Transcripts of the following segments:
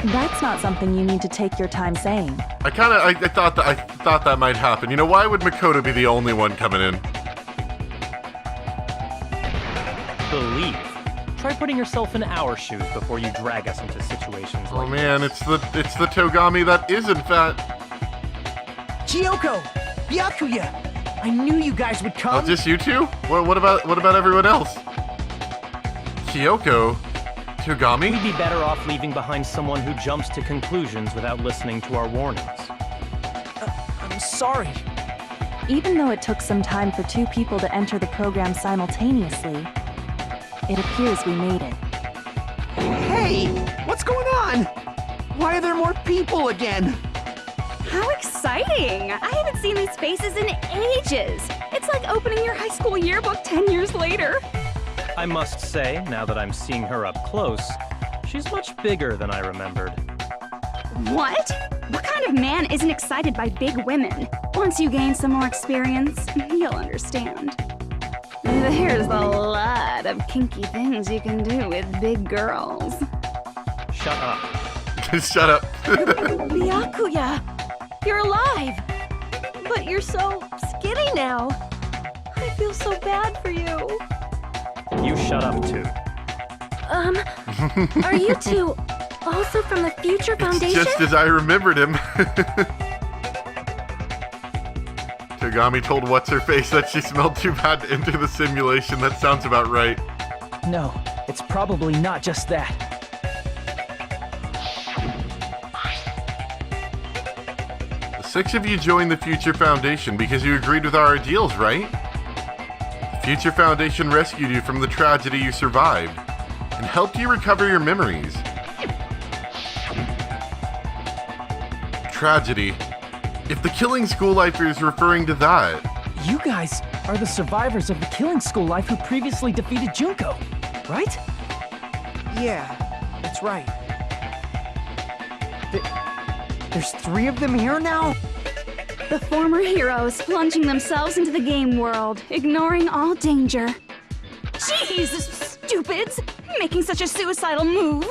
That's not something you need to take your time saying. I thought that might happen. You know, why would Makoto be the only one coming in? Believe. Try putting yourself in our shoes before you drag us into situations like Oh man, it's the Togami that isn't fat. Chiyoko! Byakuya! I knew you guys would come! Oh, just you two? What about everyone else? Kyoko? Togami? We'd be better off leaving behind someone who jumps to conclusions without listening to our warnings. I'm sorry. Even though it took some time for two people to enter the program simultaneously, it appears we made it. Hey! What's going on? Why are there more people again? How exciting! I haven't seen these faces in ages. It's like opening your high school yearbook 10 years later. I must say, now that I'm seeing her up close, she's much bigger than I remembered. What? What kind of man isn't excited by big women? Once you gain some more experience, you'll understand. There's a lot of kinky things you can do with big girls. Shut up. Shut up. Byakuya! You're alive! But you're so skinny now. I feel so bad for you. You shut up too. Are you two also from the Future Foundation? Just as I remembered him. Togami told What's-Her-Face that she smelled too bad to enter the simulation. That sounds about right. No, it's probably not just that. The six of you joined the Future Foundation because you agreed with our ideals, right? The Future Foundation rescued you from the tragedy you survived and helped you recover your memories. Tragedy. If the Killing School Lifer is referring to that. You guys are the survivors of the Killing School Life who previously defeated Junko, right? Yeah, that's right. There's three of them here now? The former heroes plunging themselves into the game world, ignoring all danger. Jeez, stupids! Making such a suicidal move!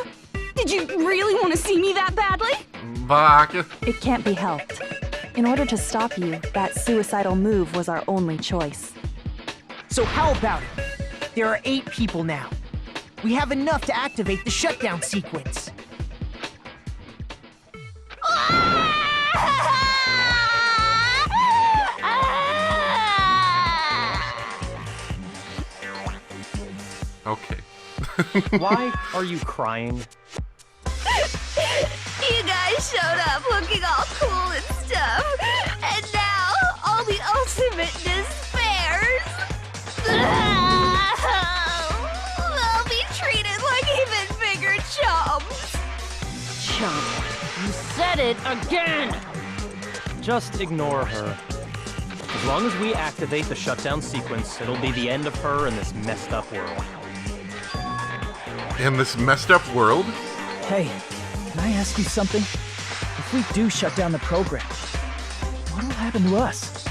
Did you really want to see me that badly? Baka. It can't be helped. In order to stop you, that suicidal move was our only choice. So how about it? There are 8 people now. We have enough to activate the shutdown sequence. Okay. Why are you crying? You guys showed up looking all cool and stuff, and now all the ultimate despairs. They'll be treated like even bigger chumps. Chump. You said it again! Just ignore her. As long as we activate the shutdown sequence, it'll be the end of her in this messed up world. In this messed up world? Hey, can I ask you something? If we do shut down the program, what'll happen to us?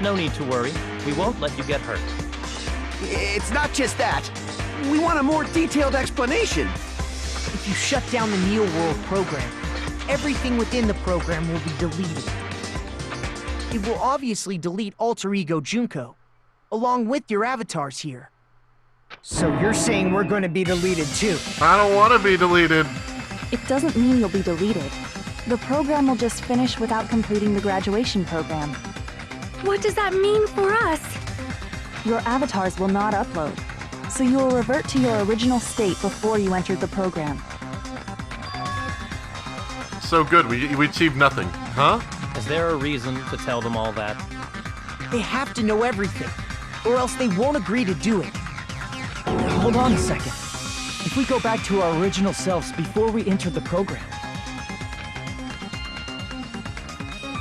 No need to worry. We won't let you get hurt. It's not just that. We want a more detailed explanation. If you shut down the Neo World program, everything within the program will be deleted. It will obviously delete Alter Ego Junko, along with your avatars here. So you're saying we're going to be deleted too? I don't want to be deleted. It doesn't mean you'll be deleted. The program will just finish without completing the graduation program. What does that mean for us? Your avatars will not upload, so you will revert to your original state before you entered the program. So good, we achieved nothing, huh? Is there a reason to tell them all that? They have to know everything, or else they won't agree to do it. Hold on a second. If we go back to our original selves before we enter the program...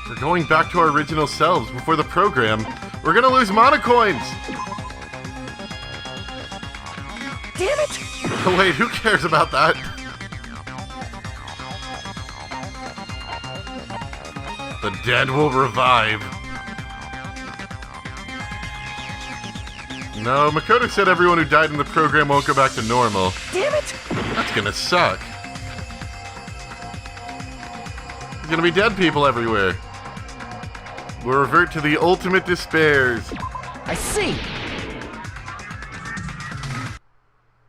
We're going back to our original selves before the program. We're gonna lose monocoins! Damn it! Oh, wait, who cares about that? The dead will revive. No, Makoto said everyone who died in the program won't go back to normal. Damn it! That's gonna suck. There's gonna be dead people everywhere. We'll revert to the ultimate despairs. I see!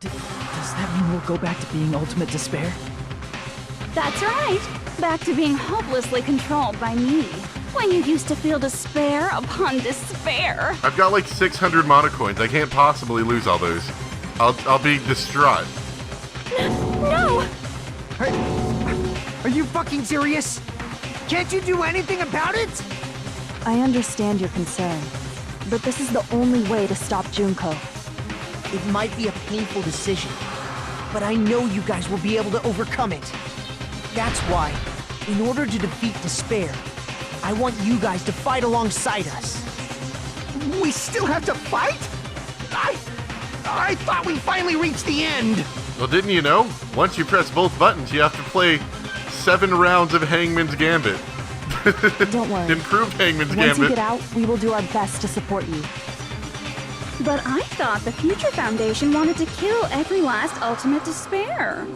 Does that mean we'll go back to being ultimate despair? That's right. Back to being hopelessly controlled by me. When you used to feel despair upon despair. I've got like 600 mana coins. I can't possibly lose all those. I'll be distraught. No! Are you fucking serious? Can't you do anything about it? I understand your concern, but this is the only way to stop Junko. It might be a painful decision, but I know you guys will be able to overcome it. That's why, in order to defeat despair, I want you guys to fight alongside us. We still have to fight? I thought we finally reached the end. Well, didn't you know? Once you press both buttons, you have to play 7 rounds of Hangman's Gambit. Don't worry. Improved Hangman's Once Gambit. you get out, we will do our best to support you. But I thought the Future Foundation wanted to kill every last ultimate despair.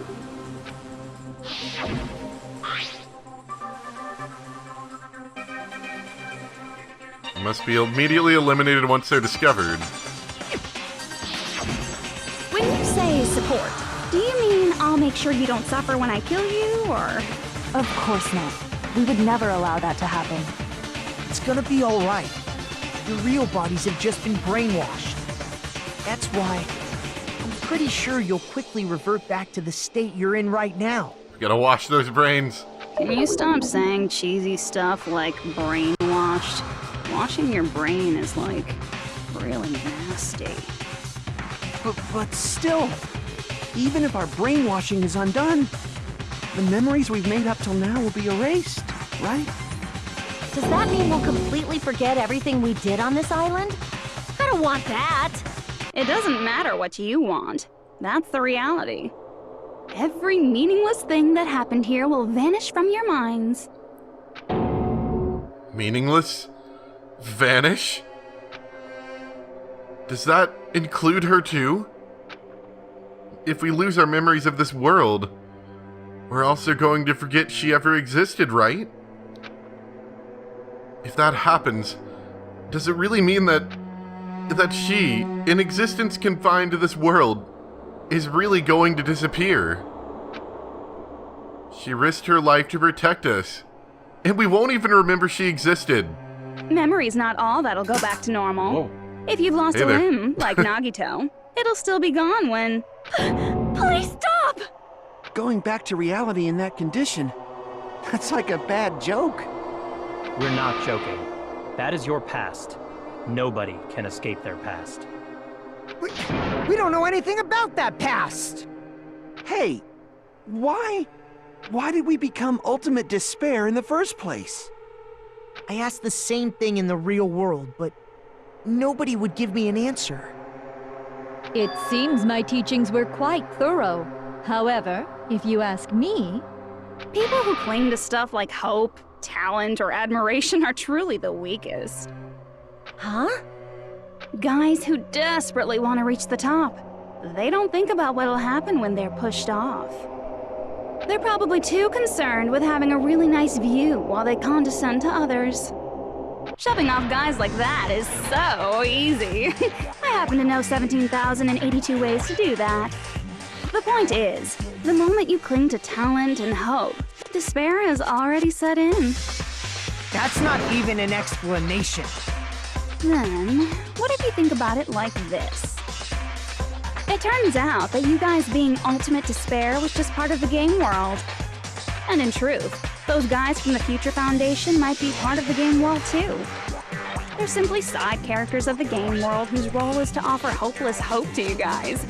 Must be immediately eliminated once they're discovered. When you say support, do you mean I'll make sure you don't suffer when I kill you, or...? Of course not. We would never allow that to happen. It's gonna be alright. Your real bodies have just been brainwashed. That's why I'm pretty sure you'll quickly revert back to the state you're in right now. We gotta wash those brains. Can you stop saying cheesy stuff like brainwashed? Washing your brain is, like, really nasty. But still, even if our brainwashing is undone, the memories we've made up till now will be erased, right? Does that mean we'll completely forget everything we did on this island? I don't want that. It doesn't matter what you want. That's the reality. Every meaningless thing that happened here will vanish from your minds. Meaningless? Vanish? Does that include her too? If we lose our memories of this world, we're also going to forget she ever existed, right? If that happens, does it really mean that she, in existence confined to this world, is really going to disappear? She risked her life to protect us, and we won't even remember she existed. Memory's not all that'll go back to normal. Whoa. If you've lost Hey a there. limb, like Nagito, it'll still be gone when... Please stop! Going back to reality in that condition, that's like a bad joke. We're not joking. That is your past. Nobody can escape their past. We don't know anything about that past! Hey, why did we become ultimate despair in the first place? I asked the same thing in the real world, but nobody would give me an answer. It seems my teachings were quite thorough. However, if you ask me, People who cling to stuff like hope, talent, or admiration are truly the weakest. Huh? Guys who desperately want to reach the top. They don't think about what'll happen when they're pushed off. They're probably too concerned with having a really nice view while they condescend to others. Shoving off guys like that is so easy. I happen to know 17,082 ways to do that. The point is, the moment you cling to talent and hope, despair has already set in. That's not even an explanation. Then, what if you think about it like this? It turns out that you guys being ultimate despair was just part of the game world. And in truth, those guys from the Future Foundation might be part of the game world too. They're simply side characters of the game world whose role is to offer hopeless hope to you guys.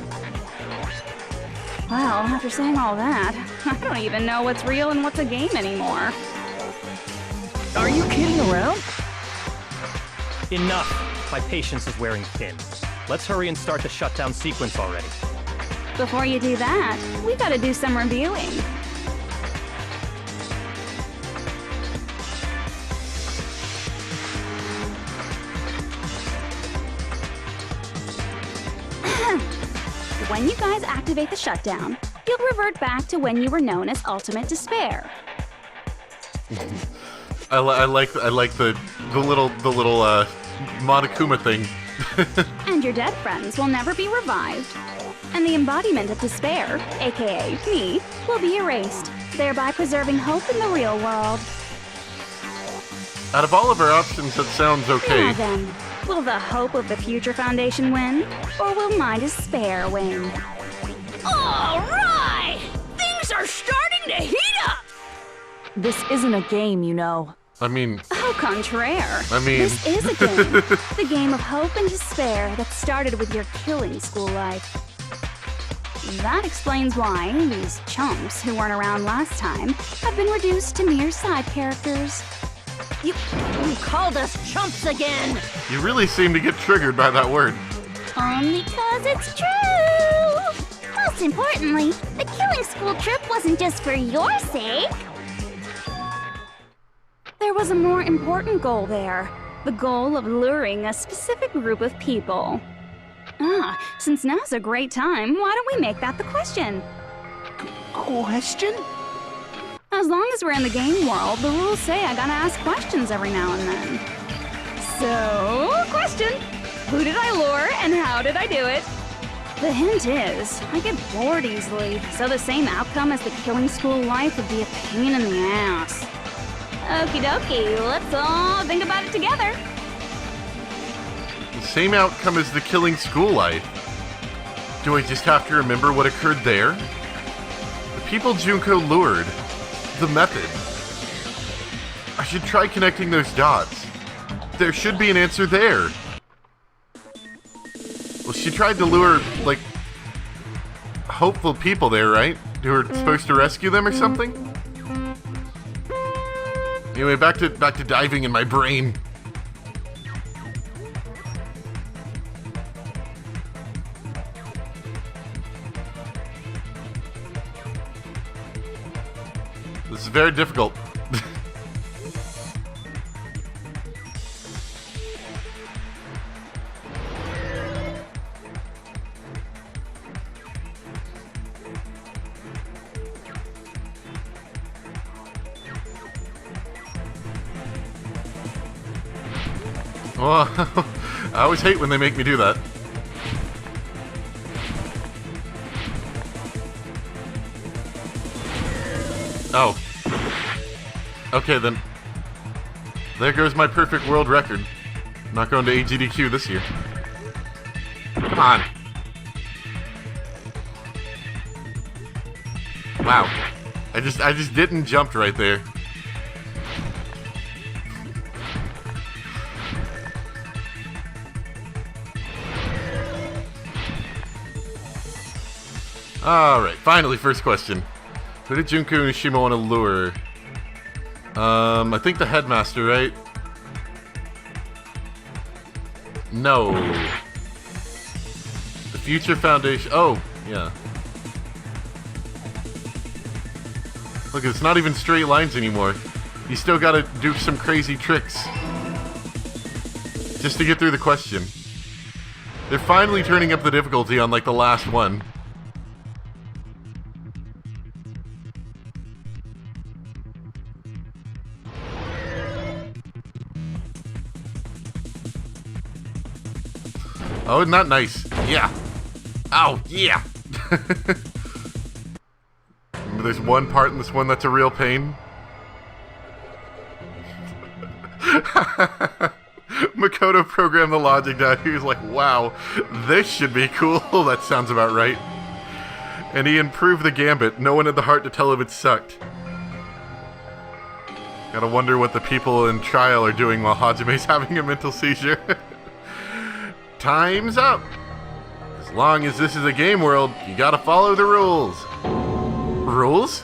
Well, after saying all that, I don't even know what's real and what's a game anymore. Are you kidding around? Enough! My patience is wearing thin. Let's hurry and start the shutdown sequence already. Before you do that, we gotta do some reviewing. when you guys activate the shutdown, you'll revert back to when you were known as Ultimate Despair. I like the little Monokuma thing. And your dead friends will never be revived. And the embodiment of despair, aka me, will be erased, thereby preserving hope in the real world. Out of all of our options, that sounds okay. Now then, will the hope of the Future Foundation win, or will my despair win? All right! Things are starting to heat up! This isn't a game, you know. I mean... Au contraire. I mean... This is a game. The game of hope and despair that started with your killing school life. That explains why these chumps who weren't around last time have been reduced to mere side characters. You called us chumps again! You really seem to get triggered by that word. Only 'cause it's true! Most importantly, the killing school trip wasn't just for your sake. There was a more important goal there. The goal of luring a specific group of people. Since now's a great time, why don't we make that the question? Question? As long as we're in the game world, the rules say I gotta ask questions every now and then. So, question. Who did I lure and how did I do it? The hint is, I get bored easily, so the same outcome as the killing school life would be a pain in the ass. Okie dokie, let's all think about it together. The same outcome as the killing school life. Do I just have to remember what occurred there? The people Junko lured. The method. I should try connecting those dots. There should be an answer there. Well, she tried to lure, like, hopeful people there, right? Who were supposed to rescue them or something? Anyway, back to diving in my brain. This is very difficult. Well, I always hate when they make me do that. Oh. Okay, then. There goes my perfect world record. Not going to AGDQ this year. Come on. Wow. I just didn't jump right there. Alright, finally, first question. Who did Junko and Ushima want to lure? I think the headmaster, right? No. The Future Foundation. Oh, yeah. Look, it's not even straight lines anymore. You still gotta do some crazy tricks just to get through the question. They're finally turning up the difficulty on, like, the last one. Oh, isn't that nice? Yeah. Ow, yeah. Remember, there's one part in this one that's a real pain. Makoto programmed the logic down. He was like, wow, this should be cool. That sounds about right. And he improved the gambit. No one had the heart to tell him it sucked. Gotta wonder what the people in trial are doing while Hajime's having a mental seizure. Time's up! As long as this is a game world, you gotta follow the rules. Rules?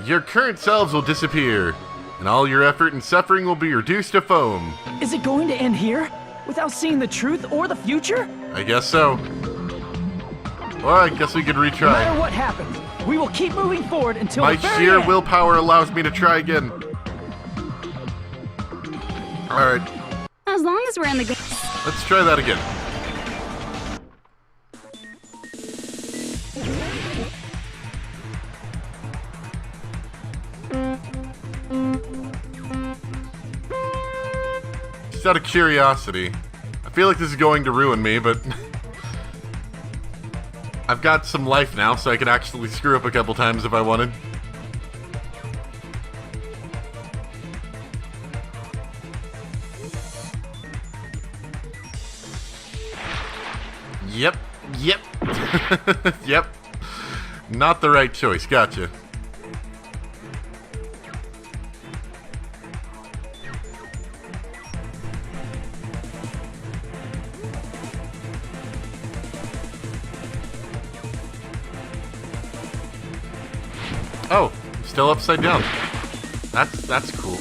Your current selves will disappear, and all your effort and suffering will be reduced to foam. Is it going to end here? Without seeing the truth or the future? I guess so. Well, I guess we could retry. No matter what happens, we will keep moving forward until my the very sheer end. willpower allows me to try again. Alright. As long as we're in the game. Let's try that again. Just out of curiosity. I feel like this is going to ruin me, but I've got some life now, so I could actually screw up a couple times if I wanted. Yep. Yep. Not the right choice. Gotcha. Oh, still upside down. That's cool.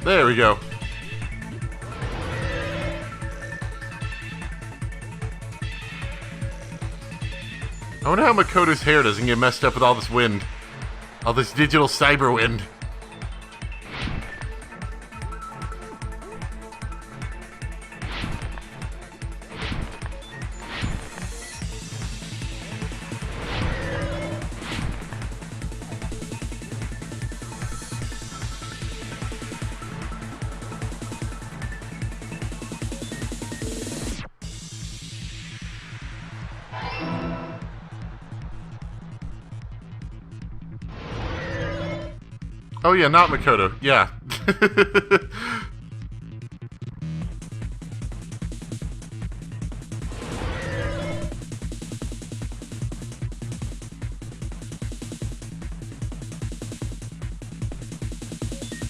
There we go. I wonder how Makoto's hair doesn't get messed up with all this wind. All this digital cyber wind. Oh yeah, not Makoto. Yeah.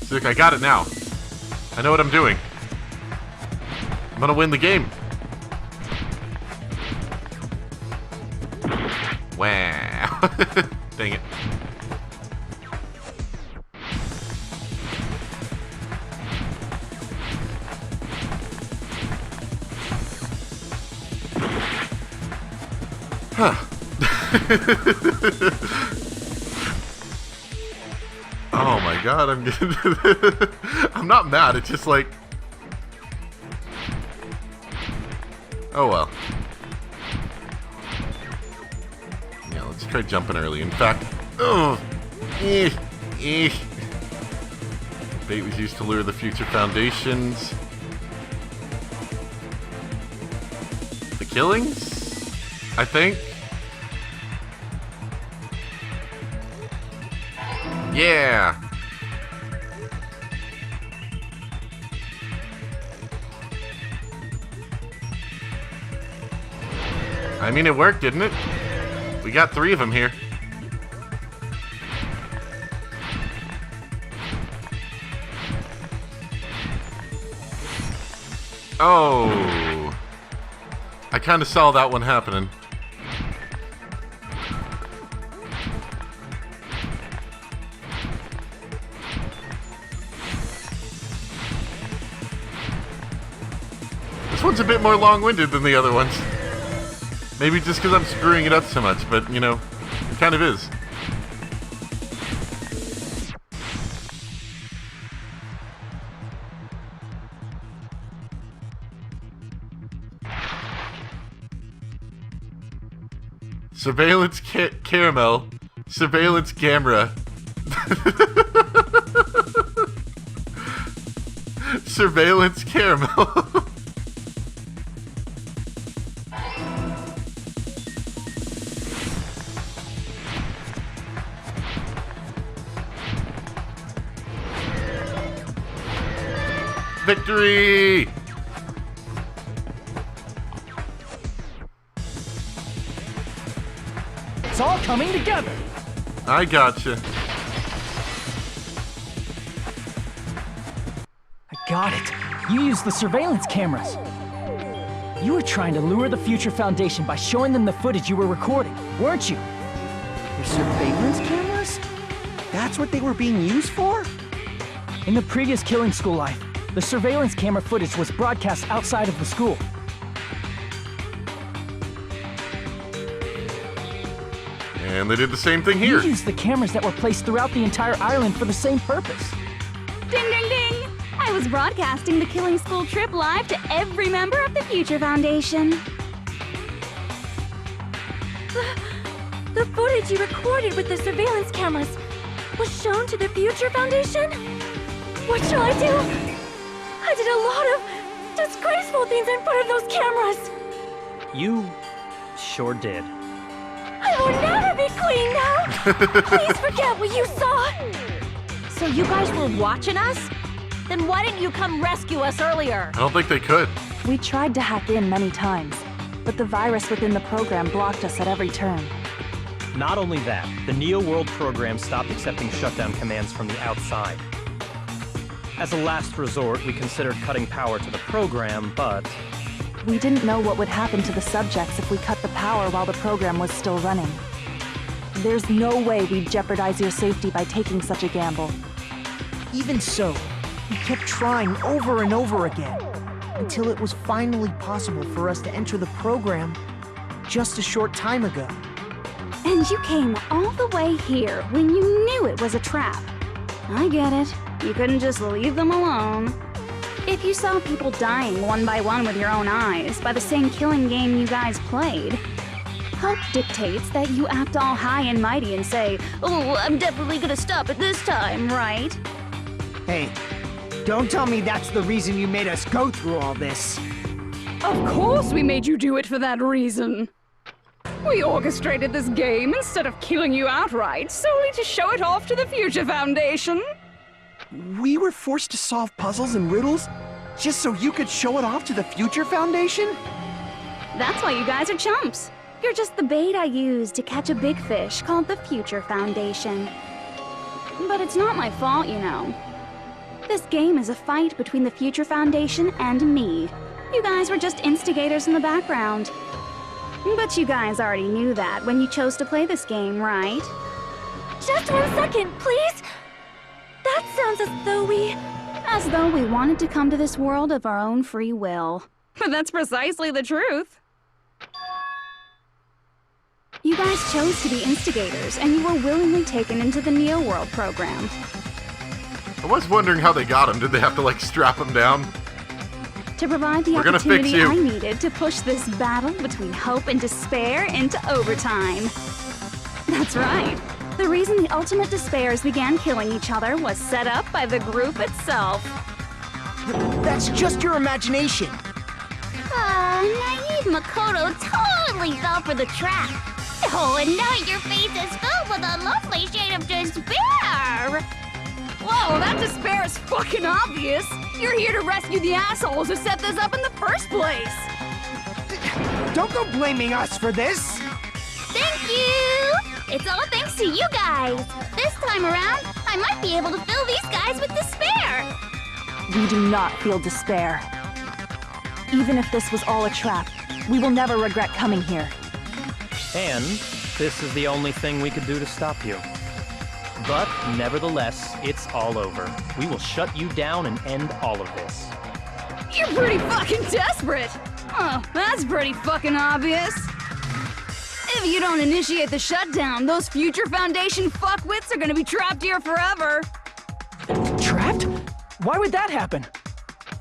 Sick, I got it now. I know what I'm doing. I'm gonna win the game. Wow. Dang it. Huh. Oh my god, I'm getting... I'm not mad, it's just like... Oh well. Yeah, let's try jumping early. In fact... Oh! Bait was used to lure the future foundations. The killings? I think. Yeah. I mean, it worked, didn't it? We got 3 of them here. Oh. I kind of saw that one happening. This one's a bit more long-winded than the other ones. Maybe just because I'm screwing it up so much, but, you know, it kind of is. Surveillance caramel. Surveillance camera. Surveillance caramel. Victory! It's all coming together. I gotcha. I got it. You used the surveillance cameras. You were trying to lure the Future Foundation by showing them the footage you were recording, weren't you? The surveillance cameras? That's what they were being used for? In the previous Killing School life, the surveillance camera footage was broadcast outside of the school. And they did the same thing here. You used the cameras that were placed throughout the entire island for the same purpose. Ding, ding, ding! I was broadcasting the Killing School trip live to every member of the Future Foundation. The footage you recorded with the surveillance cameras was shown to the Future Foundation? What shall I do? I did a lot of disgraceful things in front of those cameras. You sure did. I will never be clean now. Please forget what you saw. So you guys were watching us? Then why didn't you come rescue us earlier? I don't think they could. We tried to hack in many times, but the virus within the program blocked us at every turn. Not only that, the Neo World program stopped accepting shutdown commands from the outside. As a last resort, we considered cutting power to the program, but We didn't know what would happen to the subjects if we cut the power while the program was still running. There's no way we'd jeopardize your safety by taking such a gamble. Even so, we kept trying over and over again, until it was finally possible for us to enter the program just a short time ago. And you came all the way here when you knew it was a trap. I get it. You couldn't just leave them alone. If you saw people dying one by one with your own eyes by the same killing game you guys played, hope dictates that you act all high and mighty and say, "Oh, I'm definitely gonna stop it this time, right?" Hey, don't tell me that's the reason you made us go through all this. Of course we made you do it for that reason. We orchestrated this game instead of killing you outright, solely to show it off to the Future Foundation. We were forced to solve puzzles and riddles just so you could show it off to the Future Foundation? That's why you guys are chumps. You're just the bait I used to catch a big fish called the Future Foundation. But it's not my fault, you know. This game is a fight between the Future Foundation and me. You guys were just instigators in the background. But you guys already knew that when you chose to play this game, right? Just 1 second, please. That sounds As though we wanted to come to this world of our own free will. But that's precisely the truth. You guys chose to be instigators, and you were willingly taken into the Neo World program. I was wondering how they got him. Did they have to, like, strap him down? To provide the We're gonna fix opportunity you. I needed to push this battle between hope and despair into overtime. That's right. The reason the ultimate despairs began killing each other was set up by the group itself. That's just your imagination. Naive Makoto totally fell for the trap. Oh, and now your face is filled with a lovely shade of despair. Whoa, that despair is fucking obvious. You're here to rescue the assholes who set this up in the first place. Don't go blaming us for this. Thank you! It's all thanks to you guys. This time around, I might be able to fill these guys with despair. We do not feel despair. Even if this was all a trap, we will never regret coming here. And this is the only thing we could do to stop you. But nevertheless, it's all over. We will shut you down and end all of this. You're pretty fucking desperate. Oh, that's pretty fucking obvious. If you don't initiate the shutdown, those Future Foundation fuckwits are gonna be trapped here forever. Trapped? Why would that happen?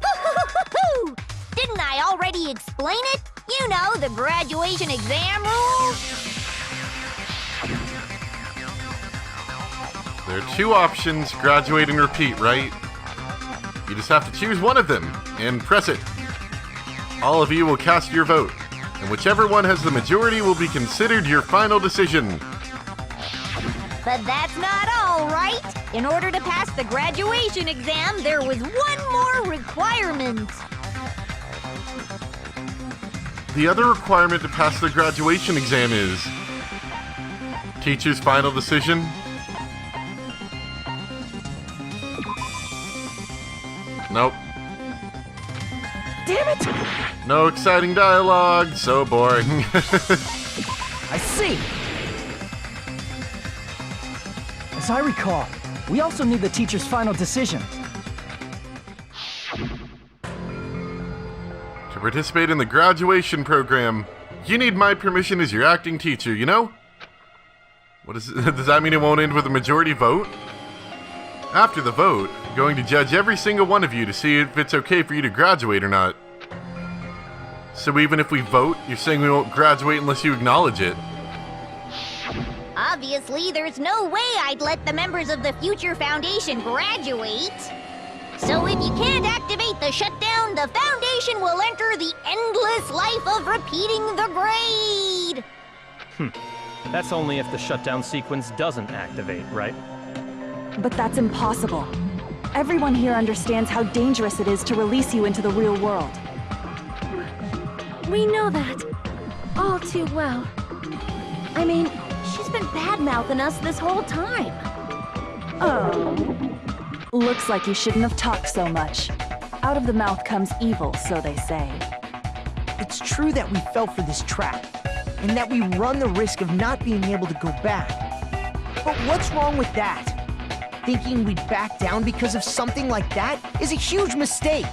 Hoo-hoo-hoo-hoo! Didn't I already explain it? You know, the graduation exam rules. There are two options, graduate and repeat, right? You just have to choose one of them, and press it. All of you will cast your vote, and whichever one has the majority will be considered your final decision. But that's not all, right? In order to pass the graduation exam, there was one more requirement. The other requirement to pass the graduation exam is... teacher's final decision? Nope. Damn it! No exciting dialogue, so boring. I see. As I recall, we also need the teacher's final decision. To participate in the graduation program, you need my permission as your acting teacher, you know? What is does that mean it won't end with a majority vote? After the vote, going to judge every single one of you to see if it's okay for you to graduate or not. So even if we vote, you're saying we won't graduate unless you acknowledge it. Obviously, there's no way I'd let the members of the Future Foundation graduate. So if you can't activate the shutdown, the Foundation will enter the endless life of repeating the grade. That's only if the shutdown sequence doesn't activate, right? But that's impossible. Everyone here understands how dangerous it is to release you into the real world. We know that. All too well. I mean, she's been bad-mouthing us this whole time. Oh. Looks like you shouldn't have talked so much. Out of the mouth comes evil, so they say. It's true that we fell for this trap, and that we run the risk of not being able to go back. But what's wrong with that? Thinking we'd back down because of something like that is a huge mistake.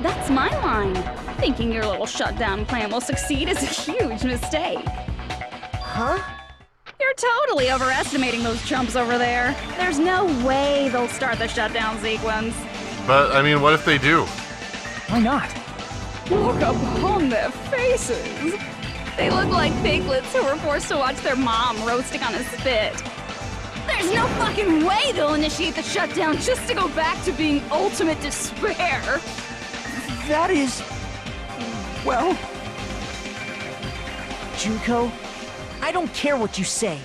That's my line. Thinking your little shutdown plan will succeed is a huge mistake. Huh? You're totally overestimating those chumps over there. There's no way they'll start the shutdown sequence. But, I mean, what if they do? Why not? Look upon their faces. They look like piglets who were forced to watch their mom roasting on a spit. There's no fucking way they'll initiate the shutdown just to go back to being ultimate despair. That is... well... Junko, I don't care what you say.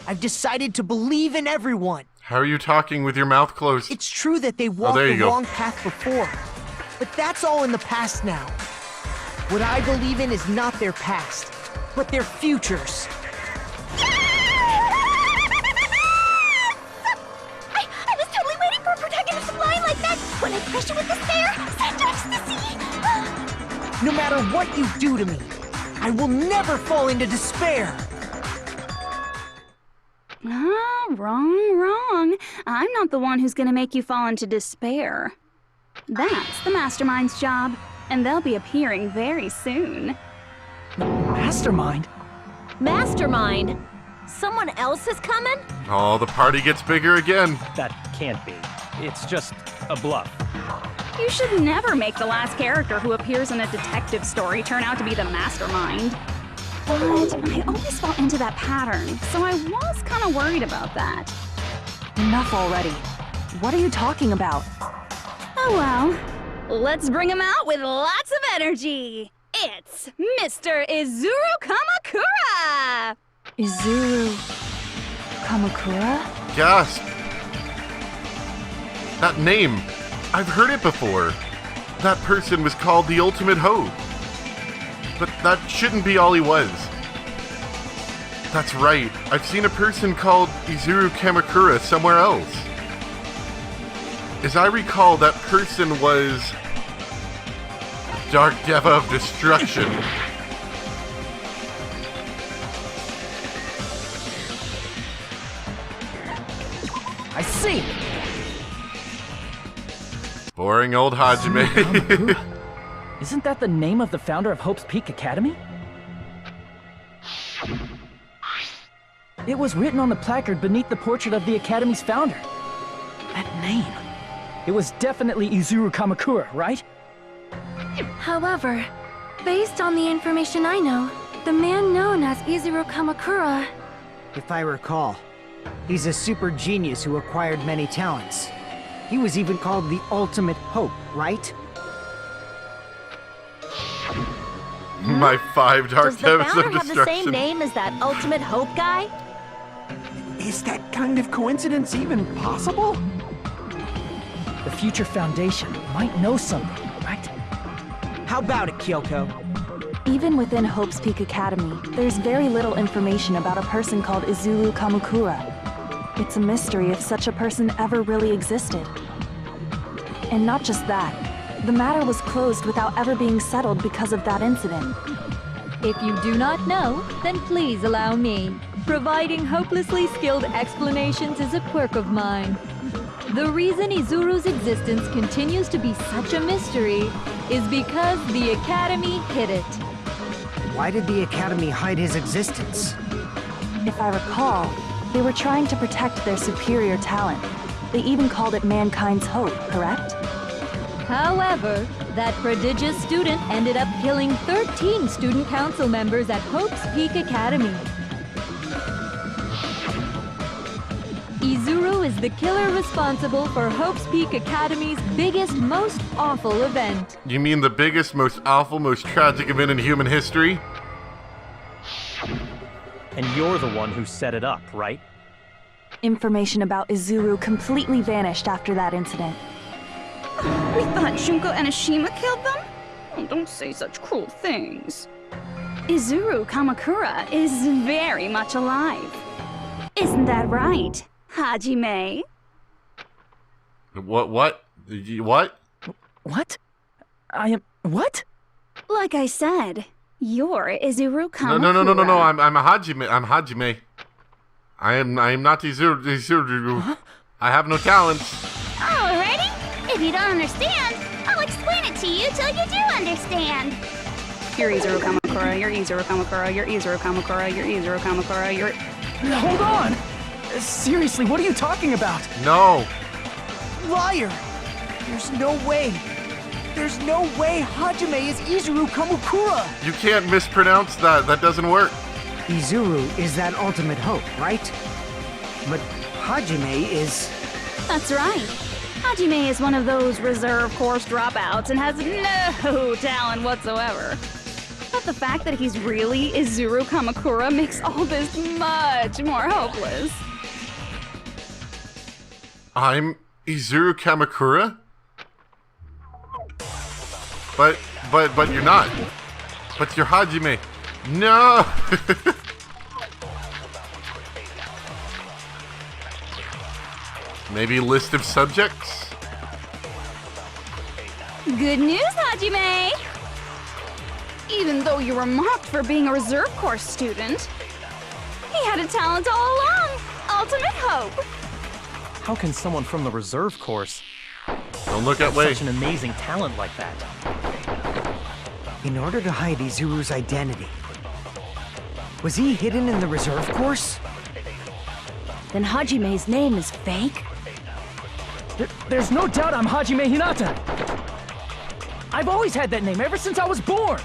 I've decided to believe in everyone. How are you talking with your mouth closed? It's true that they walked the wrong path before, but that's all in the past now. What I believe in is not their past, but their futures. I was totally waiting for a protagonist line like that when I crushed you with despair, such ecstasy. No matter what you do to me, I will never fall into despair. Wrong. I'm not the one who's gonna make you fall into despair. That's the Mastermind's job, and they'll be appearing very soon. Mastermind? Mastermind? Someone else is coming? Oh, the party gets bigger again. That can't be. It's just a bluff. You should never make the last character who appears in a detective story turn out to be the Mastermind. But I always fall into that pattern, so I was kind of worried about that. Enough already. What are you talking about? Oh well, let's bring him out with lots of energy. It's Mr. Izuru Kamakura! Izuru... Kamakura? Gasp! That name! I've heard it before. That person was called the Ultimate Hope. But that shouldn't be all he was. That's right. I've seen a person called Izuru Kamakura somewhere else. As I recall, that person was... the Dark Deva of Destruction. I see! Boring old Hajime. Isn't that the name of the founder of Hope's Peak Academy? It was written on the placard beneath the portrait of the Academy's founder. That name. It was definitely Izuru Kamakura, right? However, based on the information I know, the man known as Izuru Kamakura... If I recall, he's a super genius who acquired many talents. He was even called the Ultimate Hope, right? My 5 Dark Does the Devas founder of have the Destruction. same name as that Ultimate Hope guy? Is that kind of coincidence even possible? The Future Foundation might know something, right? How about it, Kyoko? Even within Hope's Peak Academy, there's very little information about a person called Izuru Kamakura. It's a mystery if such a person ever really existed. And not just that, the matter was closed without ever being settled because of that incident. If you do not know, then please allow me. Providing hopelessly skilled explanations is a quirk of mine. The reason Izuru's existence continues to be such a mystery is because the Academy hid it. Why did the Academy hide his existence? If I recall, they were trying to protect their superior talent. They even called it mankind's hope, correct? However, that prodigious student ended up killing 13 student council members at Hope's Peak Academy. Izuru is the killer responsible for Hope's Peak Academy's biggest, most awful event. You mean the biggest, most awful, most tragic event in human history? And you're the one who set it up, right? Information about Izuru completely vanished after that incident. We thought Junko Enoshima killed them? Oh, don't say such cruel things. Izuru Kamakura is very much alive. Isn't that right, Hajime? What? What? I am... What? Like I said, you're Izuru Kamakura. No. I'm a Hajime. I'm Hajime. I am not Izuru. Huh? I have no talents. Alrighty. If you don't understand, I'll explain it to you till you do understand. You're Izuru Kamakura, you're Izuru Kamakura, you're Izuru Kamakura, you're Izuru Kamakura, you're... Hold on! Seriously, what are you talking about? No. Liar! There's no way. There's no way Hajime is Izuru Kamakura! You can't mispronounce that. That doesn't work. Izuru is that ultimate hope, right? But Hajime is... That's right. Hajime is one of those reserve course dropouts and has no talent whatsoever. But the fact that he's really Izuru Kamakura makes all this much more hopeless. I'm Izuru Kamakura? But you're not. But you're Hajime. No! Maybe list of subjects? Good news, Hajime! Even though you were mocked for being a reserve course student, he had a talent all along! Ultimate hope! How can someone from the reserve course Don't look have that way. such an amazing talent like that? In order to hide Izuru's identity, was he hidden in the reserve course? Then Hajime's name is fake? There's no doubt I'm Hajime Hinata! I've always had that name ever since I was born!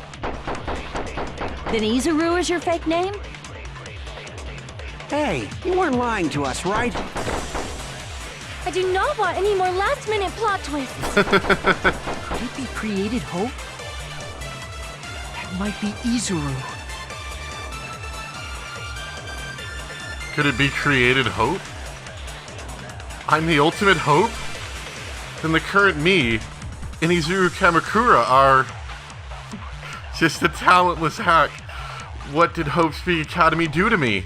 Then Izuru is your fake name? Hey, you weren't lying to us, right? I do not want any more last-minute plot twists. Could it be created hope? That might be Izuru. Could it be created hope? I'm the ultimate hope? Then the current me and Izuru Kamakura are just a talentless hack. What did Hope's Peak Academy do to me?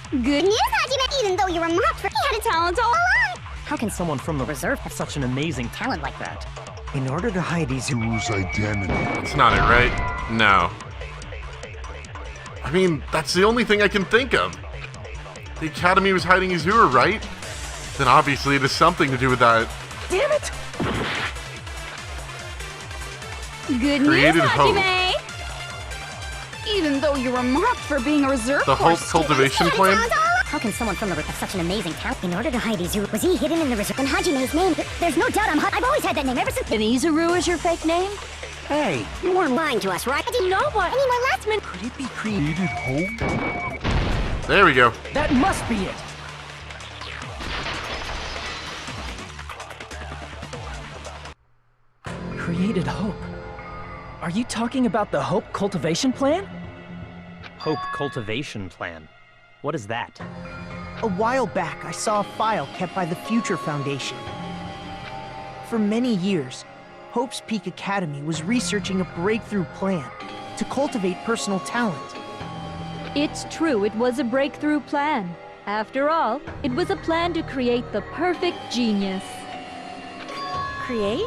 Good news, Hajime! Even though you were mocked for he had a talent all along! How can someone from the reserve have such an amazing talent like that? In order to hide Izuru's identity. That's not it, right? No. I mean, that's the only thing I can think of. The Academy was hiding Izuru, right? Then obviously it has something to do with that. Damn it! Good Created news, hope. Hajime! Even though you were mocked for being a reserve The Hope course Cultivation Plan? How can someone from the have such an amazing talent? In order to hide Izuru, was he hidden in the reserve? And Hajime's name, there's no doubt I've always had that name ever since. Then Izuru is your fake name? Hey, You weren't lying to us, right? I did not want any more last minute. Could it be created hope? There we go. That must be it! Created hope. Are you talking about the Hope Cultivation Plan? Hope Cultivation Plan. What is that? A while back, I saw a file kept by the Future Foundation. For many years, Hope's Peak Academy was researching a breakthrough plan to cultivate personal talent. It's true, it was a breakthrough plan. After all, it was a plan to create the perfect genius. Create?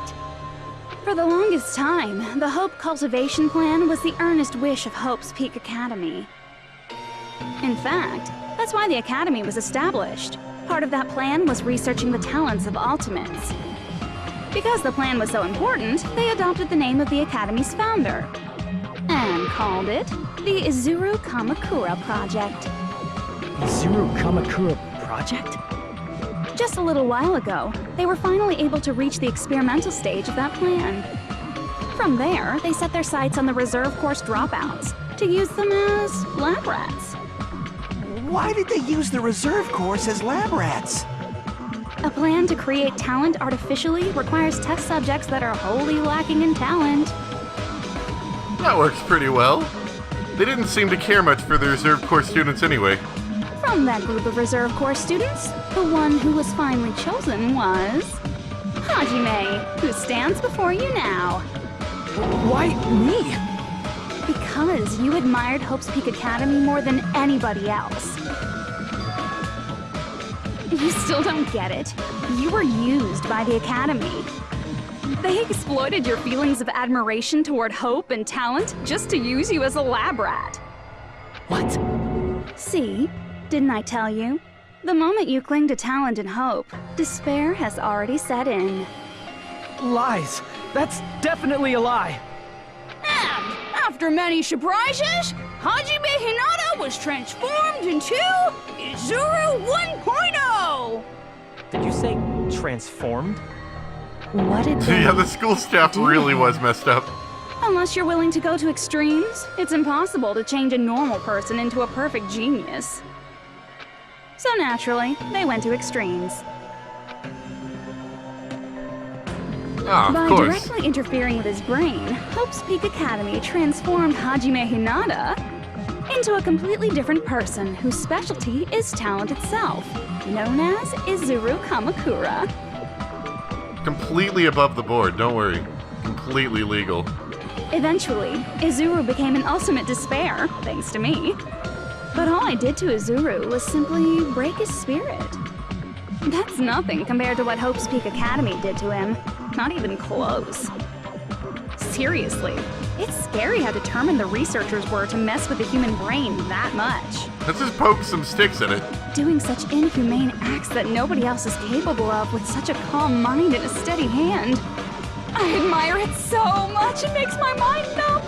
For the longest time, the Hope Cultivation Plan was the earnest wish of Hope's Peak Academy. In fact, that's why the Academy was established. Part of that plan was researching the talents of Ultimates. Because the plan was so important, they adopted the name of the Academy's founder and called it the Izuru Kamakura Project. Izuru Kamakura Project? Just a little while ago, they were finally able to reach the experimental stage of that plan. From there, they set their sights on the reserve course dropouts to use them as lab rats. Why did they use the reserve course as lab rats? A plan to create talent artificially requires test subjects that are wholly lacking in talent. That works pretty well. They didn't seem to care much for the reserve corps students anyway. From that group of reserve corps students, the one who was finally chosen was Hajime, who stands before you now. Why me? Because you admired Hope's Peak Academy more than anybody else. You still don't get it. You were used by the Academy. They exploited your feelings of admiration toward Hope and talent just to use you as a lab rat. What? See? Didn't I tell you? The moment you cling to talent and hope, despair has already set in. Lies. That's definitely a lie. And after many surprises, Hajime Hinata was transformed into Izuru 1.0! Did you say transformed? What did they... Yeah, the school staff really was messed up. Unless you're willing to go to extremes, it's impossible to change a normal person into a perfect genius. So naturally, they went to extremes. Ah, By of course. directly interfering with his brain, Hope's Peak Academy transformed Hajime Hinata into a completely different person whose specialty is talent itself, known as Izuru Kamakura. Completely above the board, don't worry. Completely legal. Eventually, Izuru became an ultimate despair, thanks to me. But all I did to Izuru was simply break his spirit. That's nothing compared to what Hope's Peak Academy did to him. Not even close. Seriously, it's scary how determined the researchers were to mess with the human brain that much. Let's just poke some sticks in it. Doing such inhumane acts that nobody else is capable of with such a calm mind and a steady hand. I admire it so much, it makes my mind numb.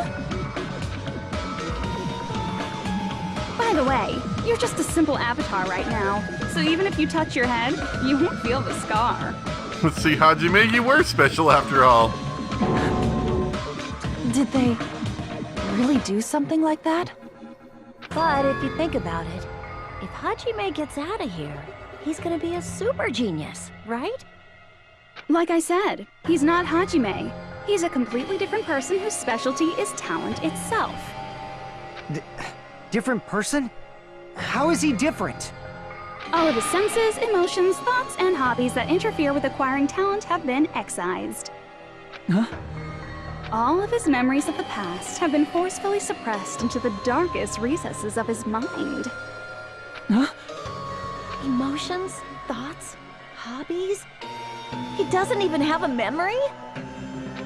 By the way, you're just a simple avatar right now, so even if you touch your head, you won't feel the scar. Let's see, Hajime, you were special after all. Did they really do something like that? But if you think about it, if Hajime gets out of here, he's gonna be a super genius, right? Like I said, he's not Hajime. He's a completely different person whose specialty is talent itself. Different person? How is he different? All of his senses, emotions, thoughts, and hobbies that interfere with acquiring talent have been excised. Huh? All of his memories of the past have been forcefully suppressed into the darkest recesses of his mind. Huh? Emotions, thoughts, hobbies? He doesn't even have a memory?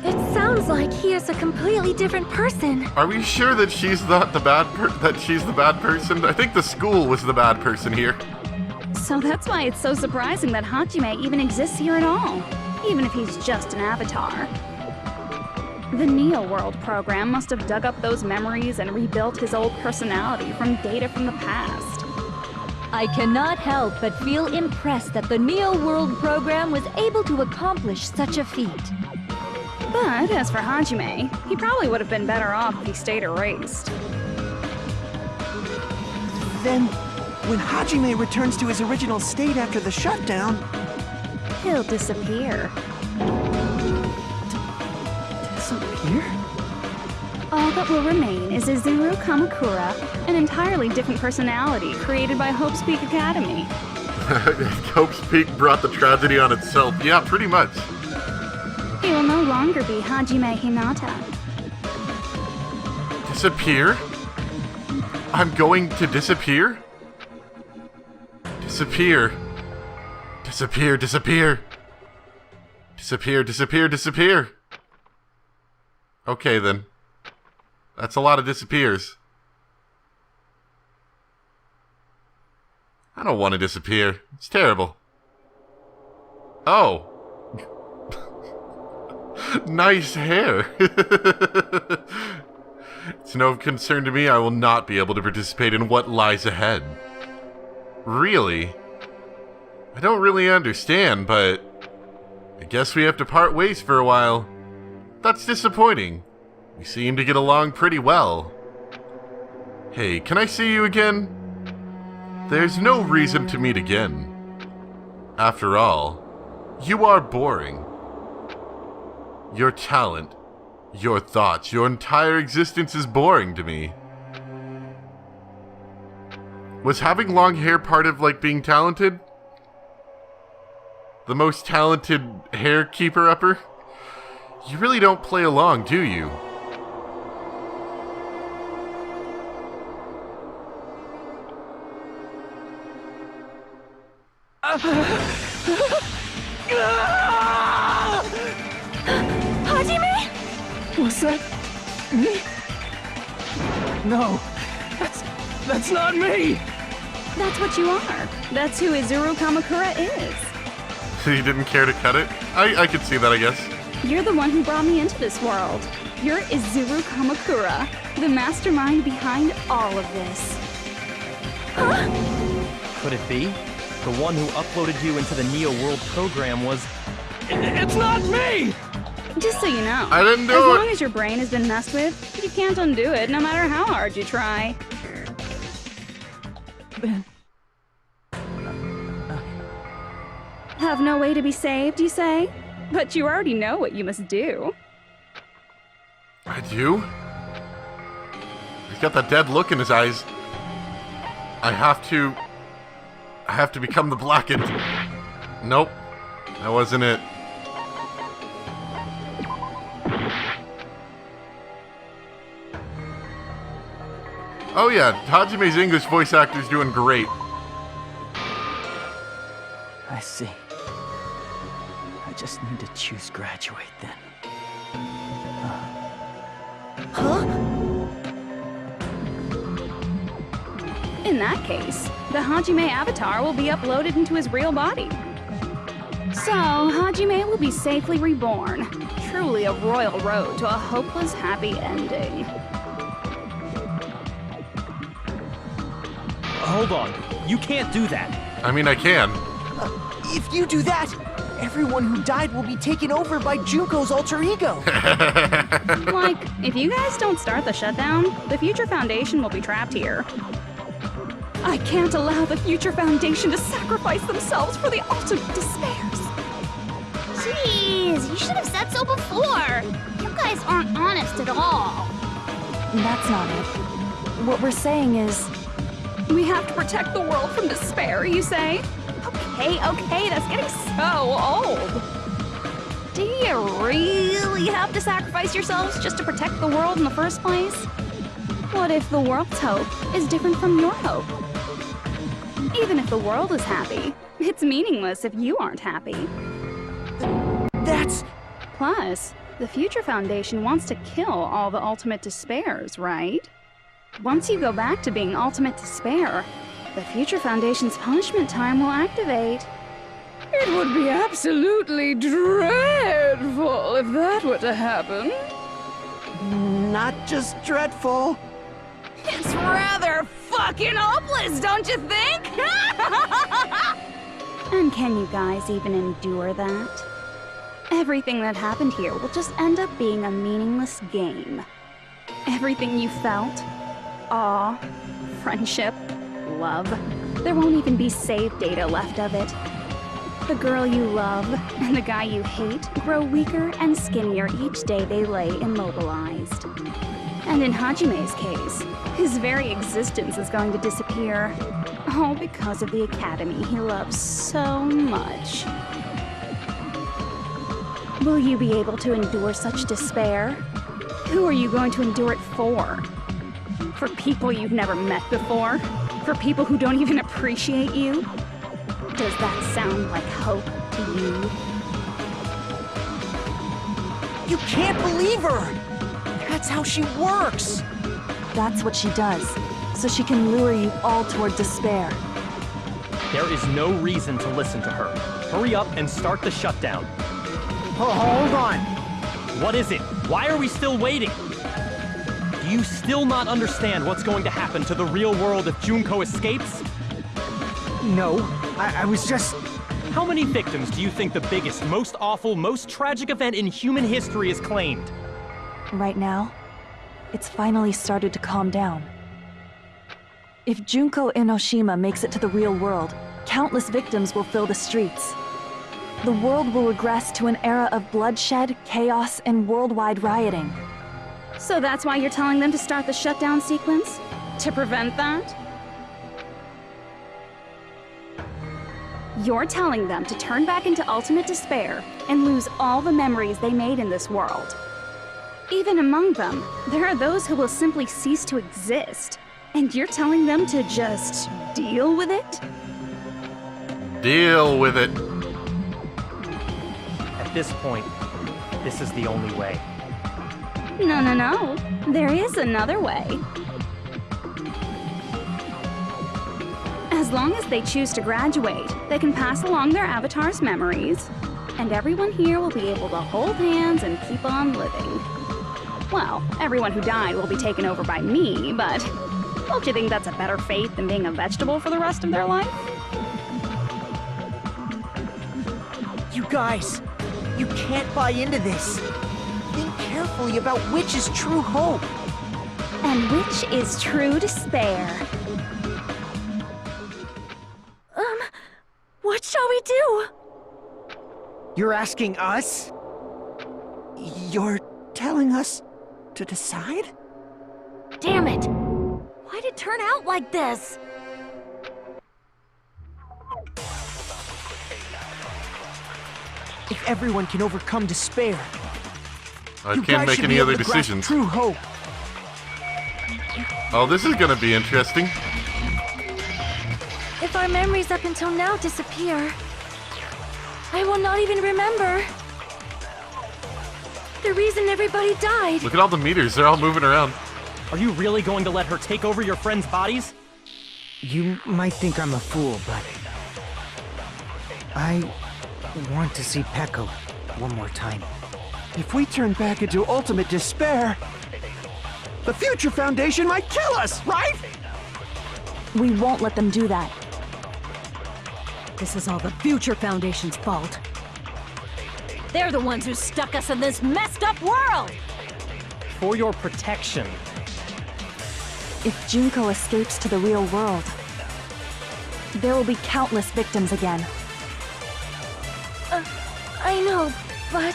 It sounds like he is a completely different person. Are we sure that she's not the bad person? I think the school was the bad person here. So that's why it's so surprising that Hajime even exists here at all, even if he's just an avatar. The Neo World program must have dug up those memories and rebuilt his old personality from data from the past. I cannot help but feel impressed that the Neo World program was able to accomplish such a feat. But as for Hajime, he probably would have been better off if he stayed erased. Then, when Hajime returns to his original state after the shutdown, He'll disappear. Disappear? All that will remain is Izuru Kamakura, an entirely different personality created by Hope's Peak Academy. Hope's Peak brought the tragedy on itself. Yeah, pretty much. He will no longer be Hajime Hinata. Disappear? I'm going to disappear? Disappear. Disappear, disappear. Disappear, disappear, disappear. Okay then. That's a lot of disappears. I don't want to disappear. It's terrible. Oh. Nice hair. It's no concern to me. I will not be able to participate in what lies ahead. Really? I don't really understand, but I guess we have to part ways for a while. That's disappointing. We seem to get along pretty well. Hey, can I see you again? There's no reason to meet again. After all, you are boring. Your talent, your thoughts, your entire existence is boring to me. Was having long hair part of, like, being talented? The most talented hair keeper-upper? You really don't play along, do you? Hajime? Was that me? No, that's not me! That's what you are. That's who Izuru Kamakura is. You didn't care to cut it? I could see that, I guess. You're the one who brought me into this world. You're Izuru Kamakura, the mastermind behind all of this. Could it be? The one who uploaded you into the Neo World program was... It's not me! Just so you know, I didn't do as it. long as your brain has been messed with, you can't undo it no matter how hard you try. Have no way to be saved, you say? But you already know what you must do. I do? He's got that dead look in his eyes. I have to become the Blackened. Nope. That wasn't it. Oh yeah, Hajime's English voice actor's doing great. I see. I just need to choose graduate then. In that case, the Hajime avatar will be uploaded into his real body. So, Hajime will be safely reborn. Truly a royal road to a hopeless happy ending. Hold on. You can't do that. I mean, I can. If you do that, everyone who died will be taken over by Junko's alter ego. Like, if you guys don't start the shutdown, the Future Foundation will be trapped here. I can't allow the Future Foundation to sacrifice themselves for the ultimate despairs. Jeez, you should have said so before. You guys aren't honest at all. That's not it. What we're saying is... We have to protect the world from despair, you say? Okay, that's getting so old. Do you really have to sacrifice yourselves just to protect the world in the first place? What if the world's hope is different from your hope? Even if the world is happy, it's meaningless if you aren't happy. That's... Plus, the Future Foundation wants to kill all the ultimate despairs, right? Once you go back to being ultimate despair, the Future Foundation's punishment time will activate. It would be absolutely dreadful if that were to happen. Not just dreadful. It's rather fucking hopeless, don't you think? And can you guys even endure that? Everything that happened here will just end up being a meaningless game. Everything you felt, awe, friendship, love, there won't even be save data left of it. The girl you love and the guy you hate grow weaker and skinnier each day they lay immobilized. And in Hajime's case, his very existence is going to disappear. All because of the academy he loves so much. Will you be able to endure such despair? Who are you going to endure it for? For people you've never met before? For people who don't even appreciate you? Does that sound like hope to you? You can't believe her! That's how she works! That's what she does, so she can lure you all toward despair. There is no reason to listen to her. Hurry up and start the shutdown. Hold on. What is it? Why are we still waiting? Do you still not understand what's going to happen to the real world if Junko escapes? No, I was just... How many victims do you think the biggest, most awful, most tragic event in human history has claimed? Right now, it's finally started to calm down. If Junko Enoshima makes it to the real world, countless victims will fill the streets. The world will regress to an era of bloodshed, chaos, and worldwide rioting. So that's why you're telling them to start the shutdown sequence? To prevent that? You're telling them to turn back into ultimate despair and lose all the memories they made in this world. Even among them, there are those who will simply cease to exist. And you're telling them to just deal with it? Deal with it. At this point, this is the only way. No. There is another way. As long as they choose to graduate, they can pass along their avatar's memories, and everyone here will be able to hold hands and keep on living. Well, everyone who died will be taken over by me, but don't you think that's a better fate than being a vegetable for the rest of their life? You guys, you can't buy into this. Think carefully about which is true hope. And which is true despair. What shall we do? You're asking us? You're telling us to decide? Damn it! Why'd it turn out like this? If everyone can overcome despair, I you can't guys make should any be able other to grasp decisions. true hope. Oh, this is gonna be interesting. If our memories up until now disappear, I will not even remember the reason everybody died. Look at all the meters, they're all moving around. Are you really going to let her take over your friends' bodies? You might think I'm a fool, but I want to see Peko one more time. If we turn back into ultimate despair, the Future Foundation might kill us, right? We won't let them do that. This is all the Future Foundation's fault. They're the ones who stuck us in this messed up world! For your protection. If Junko escapes to the real world, there will be countless victims again. I know, but...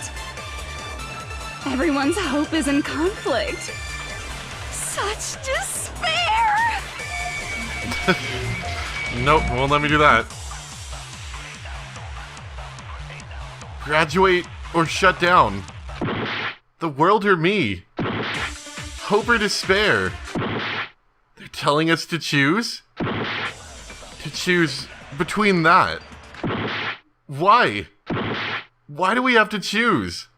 Everyone's hope is in conflict. Such despair! Nope, won't let me do that. Graduate or shut down. The world or me. Hope or despair. They're telling us to choose? To choose between that. Why? Why do we have to choose?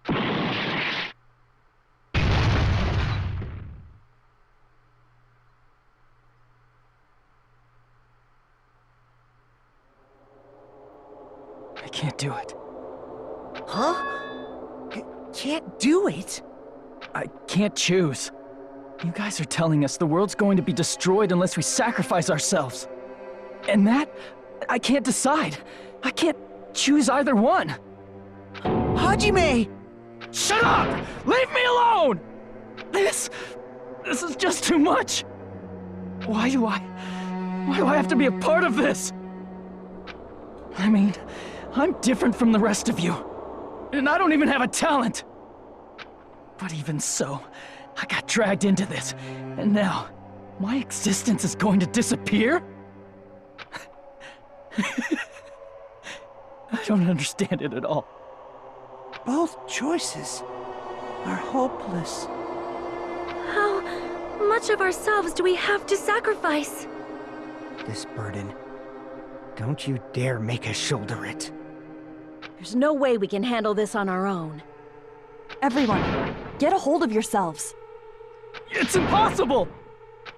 I can't do it. Huh? Can't do it? I can't choose. You guys are telling us the world's going to be destroyed unless we sacrifice ourselves. And that, I can't decide. I can't choose either one. Hajime! Shut up! Leave me alone! This is just too much. Why do I have to be a part of this? I mean, I'm different from the rest of you. And I don't even have a talent. But even so, I got dragged into this. And now, my existence is going to disappear? I don't understand it at all. Both choices are hopeless. how much of ourselves do we have to sacrifice? This burden. Don't you dare make us shoulder it. There's no way we can handle this on our own. Everyone, get a hold of yourselves. It's impossible!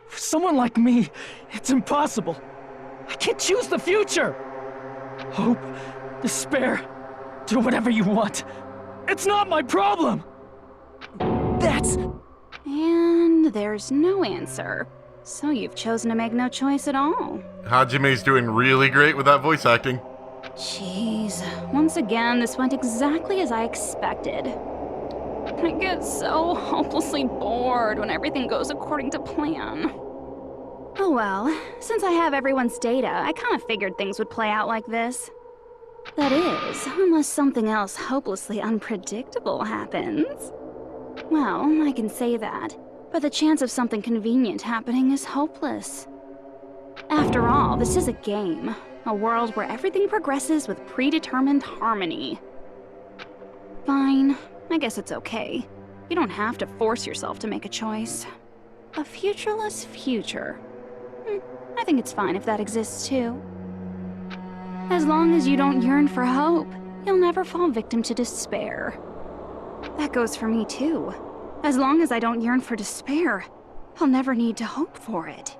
For someone like me, it's impossible. I can't choose the future! Hope, despair, do whatever you want. It's not my problem! That's... And there's no answer. So you've chosen to make no choice at all. Hajime's doing really great with that voice acting. Jeez, once again, this went exactly as I expected. I get so hopelessly bored when everything goes according to plan. Oh well, since I have everyone's data, I kind of figured things would play out like this. That is, unless something else hopelessly unpredictable happens. Well, I can say that, but the chance of something convenient happening is hopeless. After all, this is a game. A world where everything progresses with predetermined harmony. Fine, I guess it's okay. You don't have to force yourself to make a choice. A futureless future. I think it's fine if that exists too. As long as you don't yearn for hope, you'll never fall victim to despair. That goes for me too. As long as I don't yearn for despair, I'll never need to hope for it.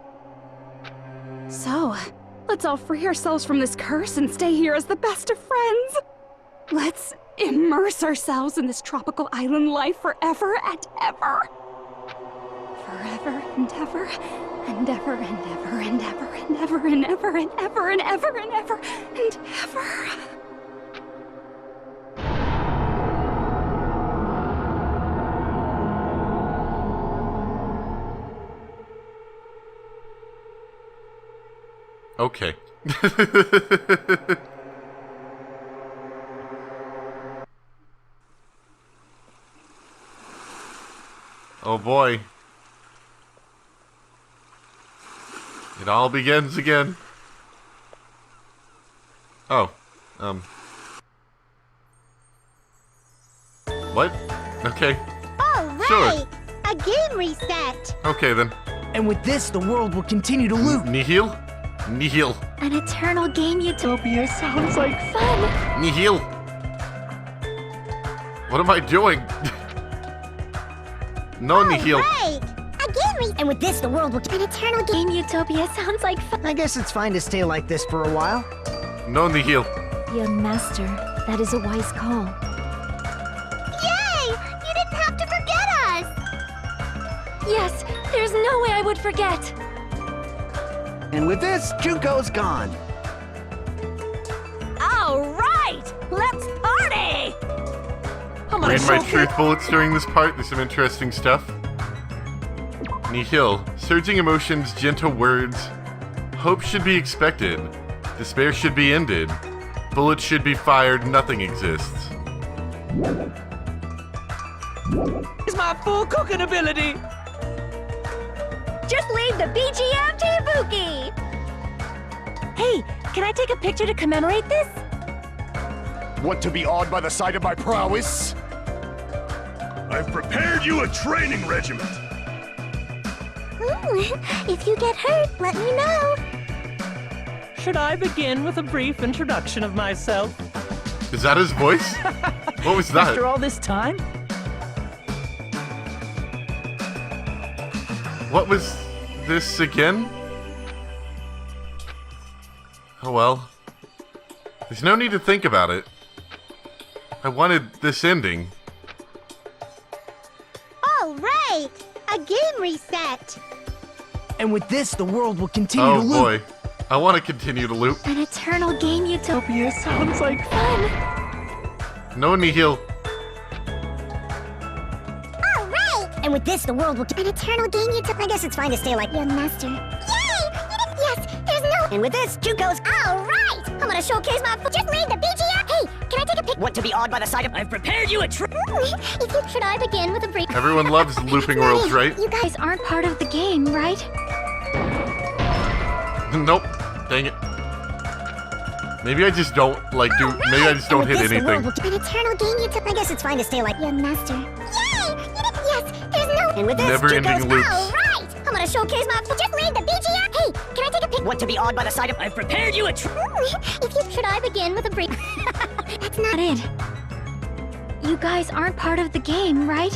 So, let's all free ourselves from this curse and stay here as the best of friends. Let's immerse ourselves in this tropical island life forever and ever. Forever and ever, and ever and ever and ever and ever and ever and ever and ever and ever and ever. Okay. Oh boy. It all begins again. Oh. What? Okay. All right! Sure. A game reset! Okay then. And with this, the world will continue to loop. Nihil? Nihil. An eternal game utopia sounds like fun. Nihil. What am I doing? No, Nihil. Right! A game reset! And with this, the world will... An eternal game utopia sounds like fun. I guess it's fine to stay like this for a while. No, Nihil. Young master, that is a wise call. Yay! You didn't have to forget us! Yes, there's no way I would forget. And with this, Junko's gone. All right, let's party! Read my truth bullets during this part. There's some interesting stuff. Nihil. Surging emotions, gentle words. Hope should be expected. Despair should be ended. Bullets should be fired. Nothing exists. It's my full cooking ability. Just leave the BGM to Ibuki! Hey, can I take a picture to commemorate this? Want to be awed by the sight of my prowess? I've prepared you a training regiment. If you get hurt, let me know. Should I begin with a brief introduction of myself? Is that his voice? What was that? After all this time? What was this again? Oh well. There's no need to think about it. I wanted this ending. All right! A game reset! And with this, the world will continue to Oh loop. boy. I want to continue to loop. An eternal game utopia sounds like fun. No, Nihil. All right! And with this, the world will... An eternal game utopia... I guess it's fine to stay like... Young master. Yay! You didn't... Yes, there's no... And with this, Junko's... All right! I'm gonna showcase my... Just leave the BGM... Hey, can I take a pic... Want to be awed by the sight of... I've prepared you a If you... Should I begin with a brief... Everyone loves looping worlds, right? You guys aren't part of the game, right? Nope. Dang it. Maybe I just don't, like, do... Maybe I just don't hit anything. An eternal game utopia... I guess it's fine to stay like... Young master. Yay! You didn't... Yes, there's no... And with this, Never-ending loops. All right! I'm gonna showcase my... Just leave the BGM... Hey, can I take a pic... Want to be awed by the sight of... I've prepared you a If you... Should I begin with a brief... That's not... It. You guys aren't part of the game, right?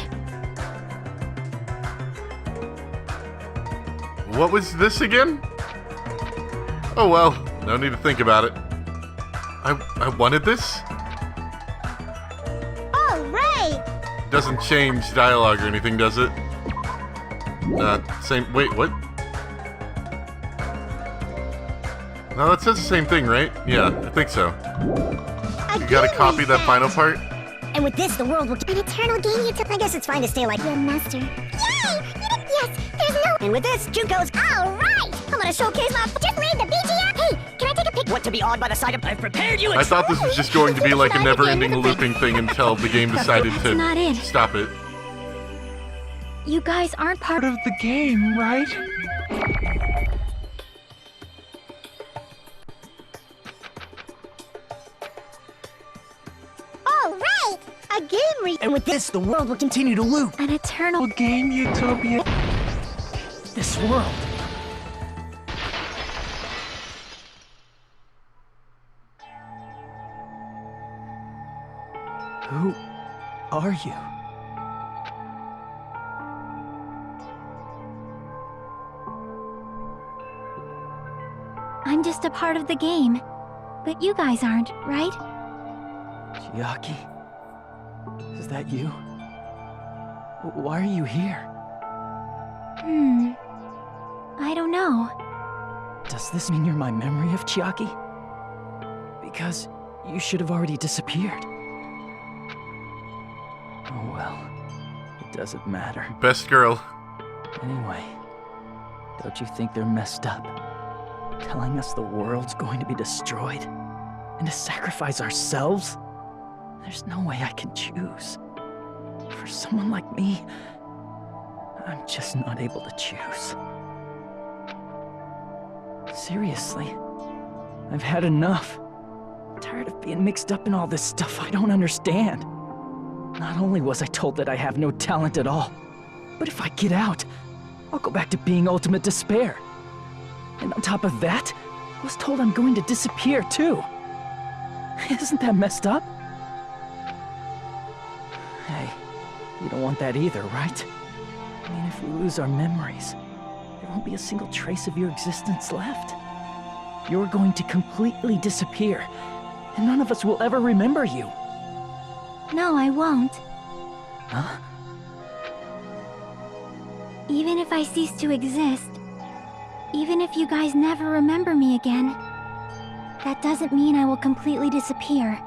What was this again? Oh well, no need to think about it. I wanted this? All right! Doesn't change dialogue or anything, does it? Same... Wait, what? No, that says the same thing, right? Yeah, I think so. You gotta copy that final part? And with this, the world will... An eternal game you took? I guess it's fine to stay like... Your master. Yay! Yes, there's no... And with this, Junko's... All right! I'm gonna showcase my... Just read the BGR! Hey, can I take a pic? What to be awed by the sight of... I've prepared you... I thought this was just going to be like a never-ending looping thing until the game decided to not it. stop it. You guys aren't part of The game, right? All right! A game And with this, the world will continue to loop. an eternal Game utopia. This world. Who are you? I'm just a part of the game. But you guys aren't, right? Chiaki? Is that you? Why are you here? I don't know. Does this mean you're my memory of Chiaki? Because you should have already disappeared. Oh well, it doesn't matter. Best girl. Anyway, don't you think they're messed up? Telling us the world's going to be destroyed? And to sacrifice ourselves? There's no way I can choose. For someone like me, I'm just not able to choose. Seriously, I've had enough. I'm tired of being mixed up in all this stuff I don't understand. Not only was I told that I have no talent at all, but if I get out, I'll go back to being ultimate despair. And on top of that, I was told I'm going to disappear too. Isn't that messed up? Hey, you don't want that either, right? I mean, if we lose our memories, there won't be a single trace of your existence left. You're going to completely disappear, and none of us will ever remember you. No, I won't. Huh? Even if I cease to exist, even if you guys never remember me again, that doesn't mean I will completely disappear.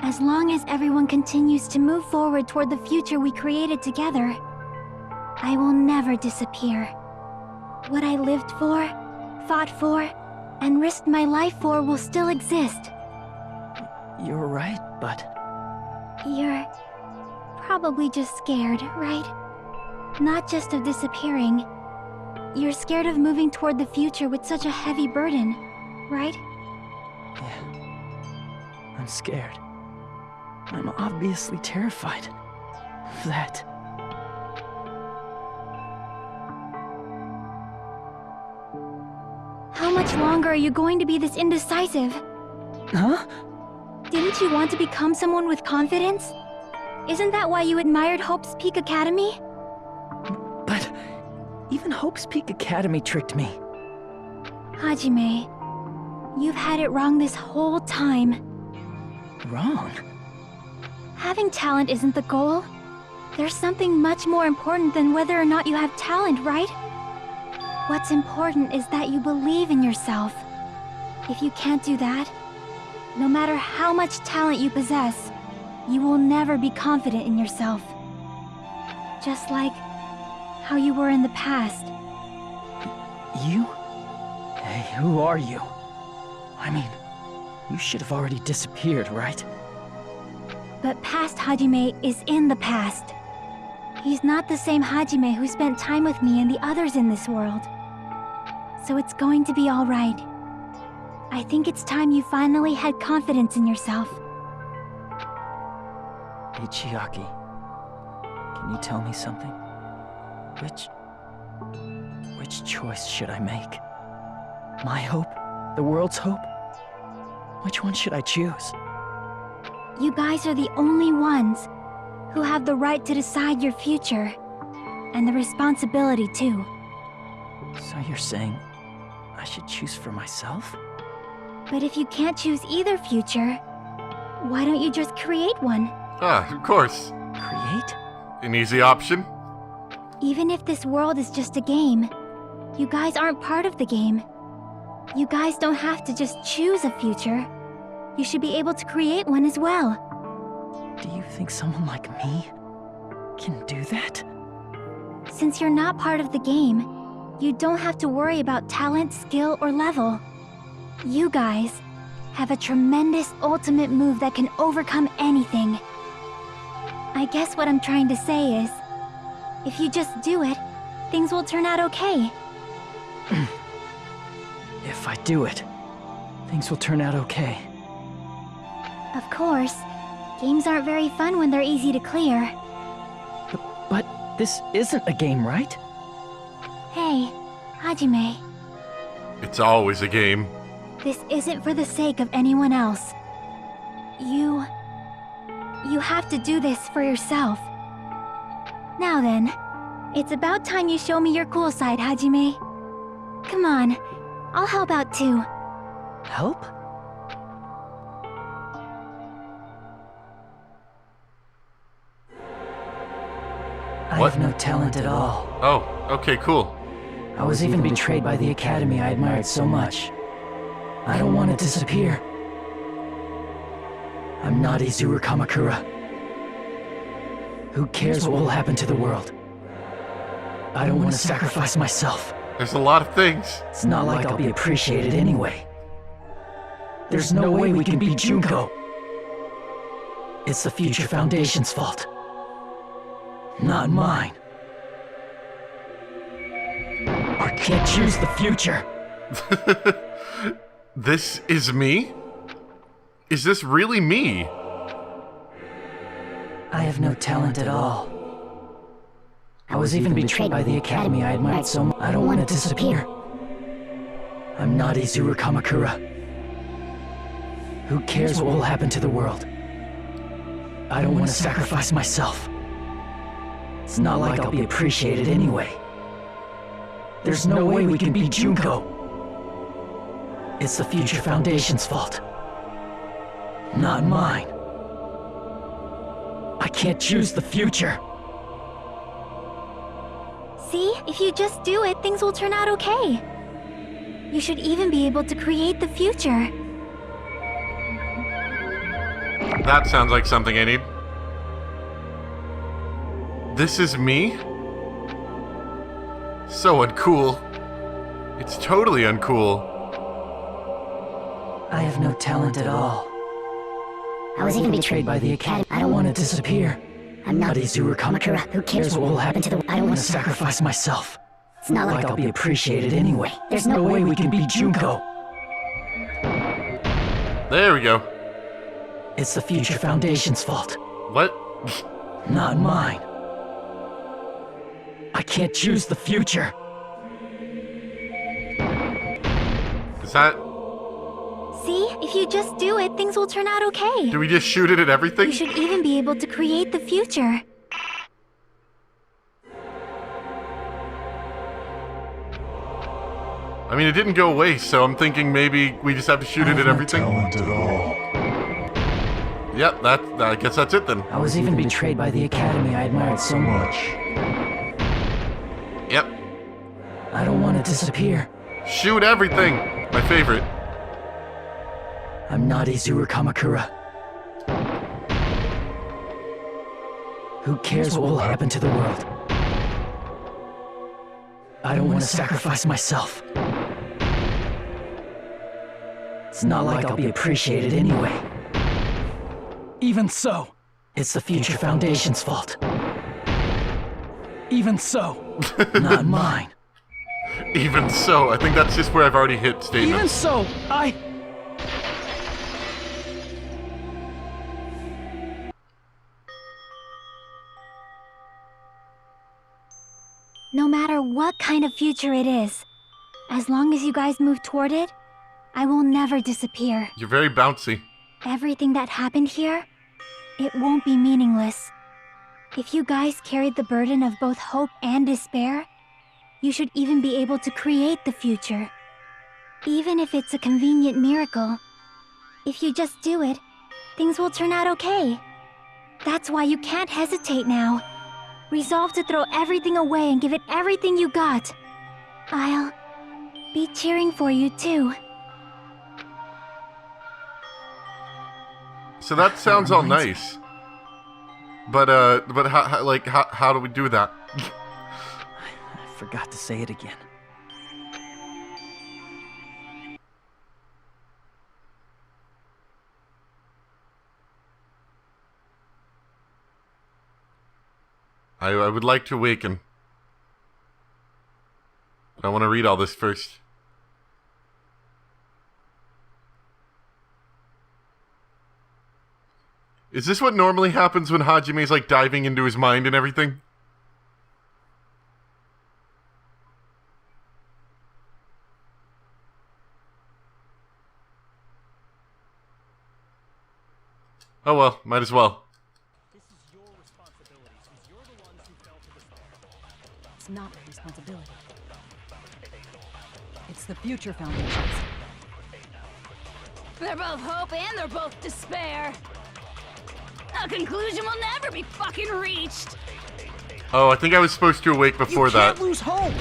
As long as everyone continues to move forward toward the future we created together, I will never disappear. What I lived for, fought for, and risked my life for will still exist. You're right, but... You're probably just scared, right? Not just of disappearing. You're scared of moving toward the future with such a heavy burden, right? Yeah. I'm scared. I'm obviously terrified of that. How much longer are you going to be this indecisive? Huh? Didn't you want to become someone with confidence? Isn't that why you admired Hope's Peak Academy? But even Hope's Peak Academy tricked me. Hajime, you've had it wrong this whole time. Wrong? Having talent isn't the goal. There's something much more important than whether or not you have talent, right? What's important is that you believe in yourself. If you can't do that, no matter how much talent you possess, you will never be confident in yourself. Just like how you were in the past. You? Hey, who are you? I mean, you should have already disappeared, right? But past Hajime is in the past. He's not the same Hajime who spent time with me and the others in this world. So it's going to be all right. I think it's time you finally had confidence in yourself. Hey, Chiaki. Can you tell me something? Which choice should I make? My hope? The world's hope? Which one should I choose? You guys are the only ones who have the right to decide your future. And the responsibility, too. So you're saying I should choose for myself? But if you can't choose either future, why don't you just create one? Ah, of course. Create? An easy option. Even if this world is just a game, you guys aren't part of the game. You guys don't have to just choose a future. You should be able to create one as well. Do you think someone like me can do that? Since you're not part of the game, you don't have to worry about talent, skill, or level. You guys have a tremendous ultimate move that can overcome anything. I guess what I'm trying to say is, if you just do it, things will turn out okay. If I do it, things will turn out okay. Of course, games aren't very fun when they're easy to clear. But this isn't a game, right? Hey, Hajime, It's always a game. this isn't for the sake of anyone else. You have to do this for yourself. Now then, it's about time you show me your cool side, Hajime. Come on, I'll help out too. Help? I What? have no talent at all. Oh, okay, cool. I was even betrayed by the academy I admired so much. I don't want to disappear. I'm not Izuru Kamakura. Who cares what will happen to the world? I don't want to sacrifice myself. There's a lot of things. It's not like I'll be appreciated anyway. There's no way we can beat Junko. It's the Future Foundation's fault. Not mine. I can't choose the future. This is me? Is this really me? I have no talent at all. I was even betrayed by the academy I admired so much. I don't want to disappear. I'm not Izuru Kamakura. Who cares what will happen to the world? I don't want to sacrifice myself. It's not like I'll be appreciated anyway. There's no way we can beat Junko. It's the Future Foundation's fault. Not mine. I can't choose the future. See, if you just do it, things will turn out okay. You should even be able to create the future. That sounds like something I need. This is me? So uncool. It's totally uncool. I have no talent at all. I was even betrayed by the academy. I don't want to disappear. I'm not Izuru Kamakura. Who cares what will happen to the world? I don't want to sacrifice myself. It's not like I'll be appreciated anyway. There's no way we can beat Junko. There we go. It's the Future Foundation's fault. What? Not mine. I can't choose the future. Is that... See, if you just do it, things will turn out okay. Do we just shoot it at everything? You should even be able to create the future. I mean, it didn't go away, so I'm thinking maybe we just have to shoot it at everything. Talent at all. Yep, I guess that's it then. I was even betrayed by the academy I admired so much. Yep. I don't want to disappear. Shoot everything! My favorite. I'm not Izuru Kamakura. Who cares what will happen to the world? I don't want to sacrifice myself. It's not like I'll be appreciated anyway. Even so, it's the Future Foundation's fault. Even so, not mine. Even so, I think that's just where I've already hit statements. Even so, No matter what kind of future it is, as long as you guys move toward it, I will never disappear. You're very bouncy. Everything that happened here, it won't be meaningless. If you guys carried the burden of both hope and despair, you should even be able to create the future. Even if it's a convenient miracle, if you just do it, things will turn out okay. That's why you can't hesitate now. Resolve to throw everything away and give it everything you got. I'll be cheering for you too. So that sounds all nice. But how do we do that? I forgot to say it again. I would like to awaken. I want to read all this first. Is this what normally happens when Hajime's like diving into his mind and everything? Oh well, might as well. It's not my responsibility. It's the Future Foundation's. They're both hope and they're both despair. A conclusion will never be fucking reached. Oh, I think I was supposed to awake before that. You can't lose hope!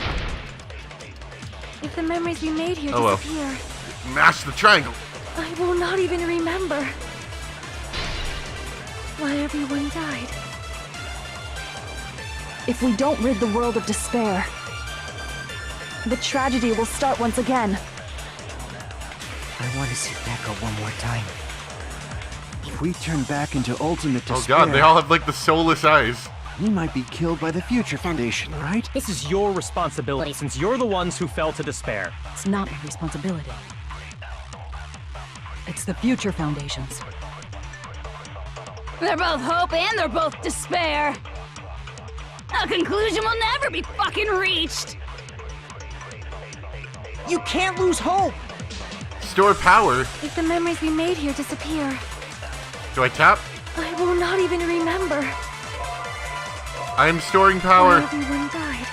If the memories we made here Oh, well. disappear, Mash the triangle. I will not even remember why everyone died. If we don't rid the world of despair, the tragedy will start once again. I want to see Becca one more time. If we turn back into ultimate despair... Oh god, they all have like the soulless eyes. We might be killed by the Future Foundation, right? This is your responsibility since you're the ones who fell to despair. It's not my responsibility. It's the Future Foundation's. They're both hope and they're both despair. A conclusion will never be fucking reached. You can't lose hope! Store power. If the memories we made here disappear, Do I tap? I will not even remember I am storing why power. everyone died.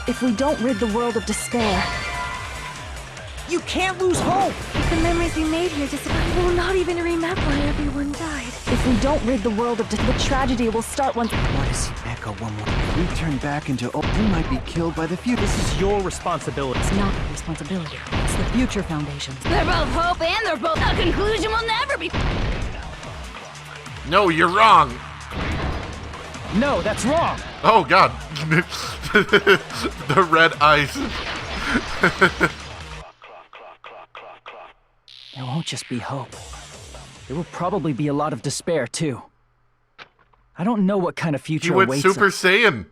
If we don't rid the world of despair, You can't lose hope! If the memories we made here disappear, I will not even remember why everyone died. if we don't rid the world of the tragedy will start once... I want to see Becca one more. If we turn back into we might be killed by the Future. This is your responsibility. It's not my responsibility. It's the Future Foundation's. They're both hope and they're both. A conclusion will never be. No, you're wrong. No, that's wrong! Oh god. The red eyes. There won't just be hope. There will probably be a lot of despair, too. I don't know what kind of future You went awaits Super us, Saiyan.